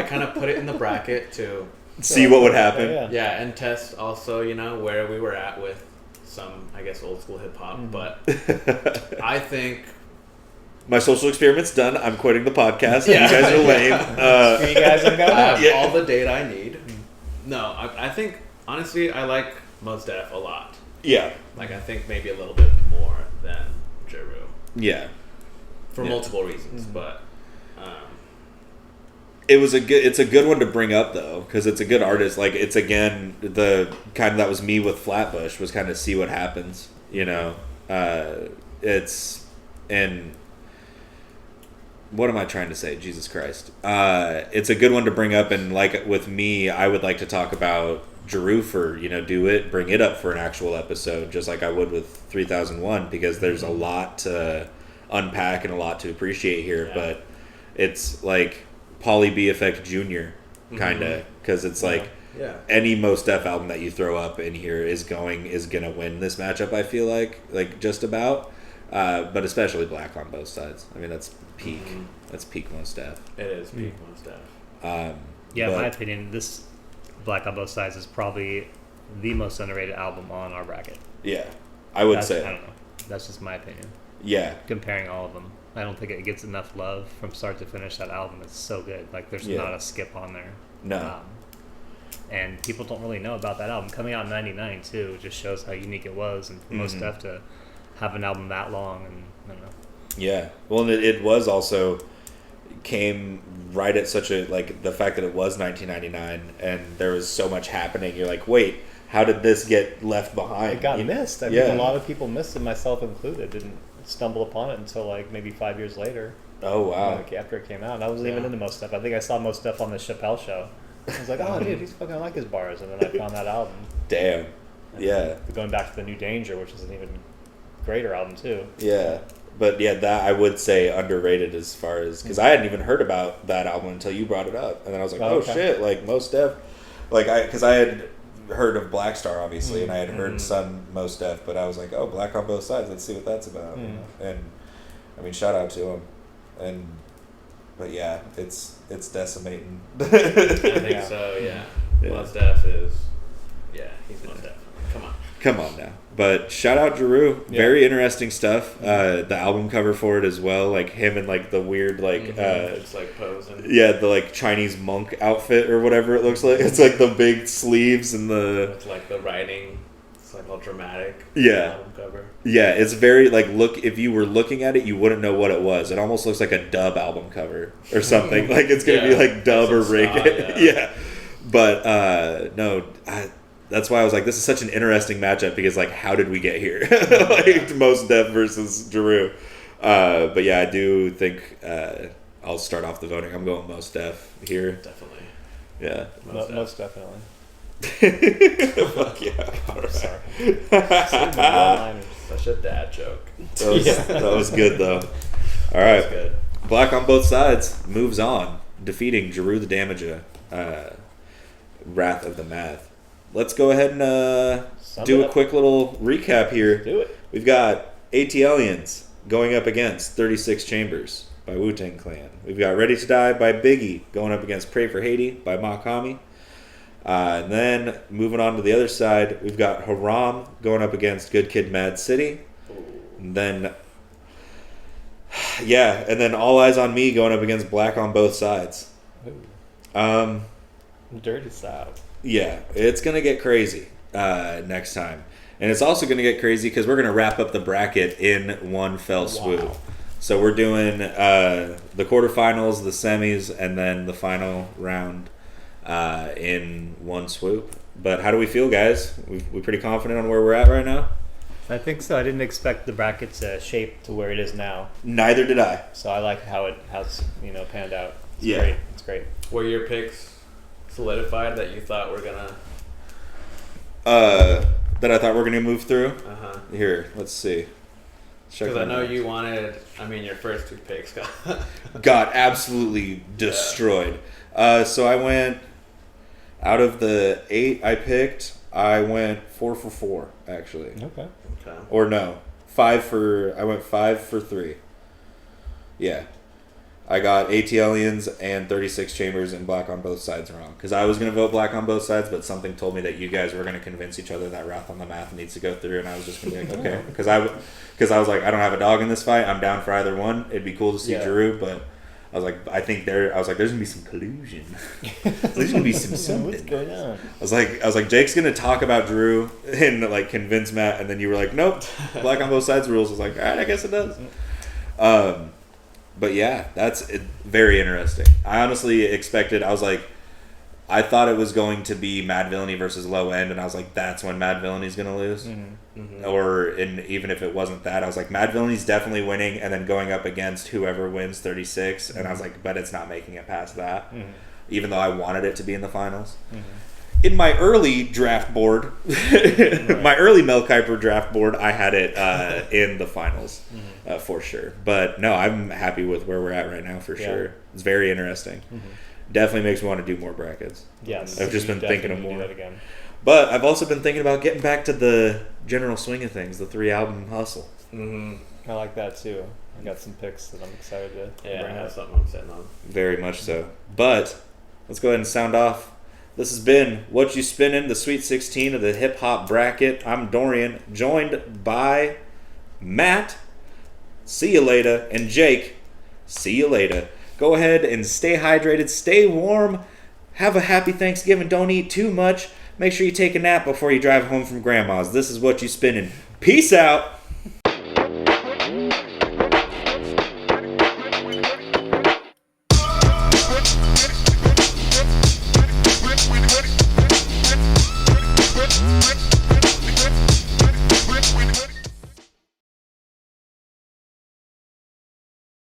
kind of put it in the bracket to see what would happen. Yeah, and test also, where we were at with some, I guess, old school hip-hop. But I think... My social experiment's done. I'm quitting the podcast. Yeah. You guys are lame. You guys are going. I have all the data I need. No, I think honestly I like Mos Def a lot. Yeah. Like I think maybe a little bit more than Jeru. Yeah. For multiple reasons, but it's a good one to bring up though, because it's a good artist. Like it's again the kind of that was me with Flatbush was kind of see what happens. And what am I trying to say? Jesus Christ! It's a good one to bring up, and like with me, I would like to talk about Jeru for bring it up for an actual episode, just like I would with 3001, because there's a lot to unpack and a lot to appreciate here. But it's like Pauly B Effect Jr. kind of, because it's like any Mos Def album that you throw up in here is gonna win this matchup. I feel like just about, but especially Black on Both Sides. I mean that's peak. That's peak Mos Def. It is peak Mos Def. In my opinion, this Black on Both Sides is probably the most underrated album on our bracket. Yeah, I would say. I don't know. That's just my opinion. Yeah. Comparing all of them. I don't think it gets enough love from start to finish. That album is so good. Like, there's not a skip on there. No. And people don't really know about that album. Coming out in 99, too, just shows how unique it was. And for Mos Def to have an album that long, and I don't know. Yeah. Well, it was also came right at such a, like, the fact that it was 1999 and there was so much happening. You're like, wait, how did this get left behind? It got missed. I mean, a lot of people missed it, myself included. Didn't stumble upon it until like maybe 5 years later. Oh wow! Like after it came out, and I wasn't even into Mos Def. I think I saw Mos Def on the Chappelle show. I was like, oh dude, he's fucking like his bars, and then I found that album. Damn. Going back to the New Danger, which is an even greater album too. Yeah, but that I would say underrated as far as, because I hadn't even heard about that album until you brought it up, and then I was like, oh shit, like Mos Def, because I had heard of Black Star obviously, and I had heard some Mos Def, but I was like, oh, Black on Both Sides, let's see what that's about. And I mean, shout out to him, but yeah, it's decimating. I think so. Yeah. Mos Def is he's Mos Def. Come on now. But shout out Jeru. Very interesting stuff. The album cover for it as well, like him in like the weird it's like posing. Yeah, the like Chinese monk outfit or whatever it looks like. It's like the big sleeves and the it's like the writing. It's like all dramatic. Yeah. Album cover. Yeah, it's very like if you were looking at it, you wouldn't know what it was. It almost looks like a Dub album cover or something. Like it's gonna be like Dub or Rig. Yeah. But no, that's why I was like, this is such an interesting matchup, because like, how did we get here? Like Mos Def versus Jeru. But yeah, I do think I'll start off the voting. I'm going Mos Def here. Definitely. Yeah. Most definitely. Fuck yeah. All right. Sorry. Such a dad joke. That was good though. All right. Good. Black on Both Sides moves on, defeating Jeru the Damager, Wrath of the m.a.a.d. Let's go ahead and do a quick little recap here. Let's do it. We've got ATLiens going up against 36 Chambers by Wu-Tang Clan. We've got Ready to Die by Biggie going up against Pray for Haiti by m.a.a.d. And then moving on to the other side, we've got Haram going up against Good Kid, Mad City. And then, and then All Eyez on Me going up against Black on Both Sides. Dirty South. Yeah, it's going to get crazy next time. And it's also going to get crazy because we're going to wrap up the bracket in one fell swoop. Wow. So we're doing the quarterfinals, the semis, and then the final round in one swoop. But how do we feel, guys? We pretty confident on where we're at right now? I think so. I didn't expect the bracket to shape to where it is now. Neither did I. So I like how it has panned out. It's great. Were your picks solidified that you thought were gonna that I thought we're gonna move through? Here, let's see. Because I know you wanted. I mean, your first two picks got absolutely destroyed. So I went out of the 8 I picked. I went 4 for 4 actually. Okay. Or no, 5 for. I went 5 for 3. Yeah. I got ATLiens and 36 Chambers and Black on Both Sides wrong. Because I was going to vote Black on Both Sides, but something told me that you guys were going to convince each other that Wrath on the m.a.a.d needs to go through, and I was just going to be like, okay. Because I was like, I don't have a dog in this fight. I'm down for either one. It'd be cool to see Jeru, but I was like, there's gonna be some collusion. There's gonna be something. What's going on? I was like, Jake's gonna talk about Drew and like convince Matt, and then you were like, nope, black on both sides rules. I was like, all right, I guess it does. But yeah, that's very interesting. I honestly expected. I thought it was going to be Madvillainy versus Low End, and I was like, that's when Madvillainy's going to lose. Even if it wasn't that, I was like, Madvillainy's definitely winning, and then going up against whoever wins 36, and I was like, but it's not making it past that, even though I wanted it to be in the finals. In my early draft board, my early Mel Kiper draft board, I had it in the finals for sure. But no, I'm happy with where we're at right now for sure. It's very interesting. Definitely makes me want to do more brackets. Yes. I've just been thinking of more. Do that again. But I've also been thinking about getting back to the general swing of things, the 3-album hustle. I like that too. I got some picks that I'm excited to bring up. That's something I'm sitting on. Very much so. But let's go ahead and sound off. This has been Whatchu Spinnin, the Sweet 16 of the hip hop bracket. I'm Dorian, joined by Matt. See you later. And Jake. See you later. Go ahead and stay hydrated, stay warm, have a happy Thanksgiving, don't eat too much. Make sure you take a nap before you drive home from Grandma's. This is Whatchu Spinnin. Peace out.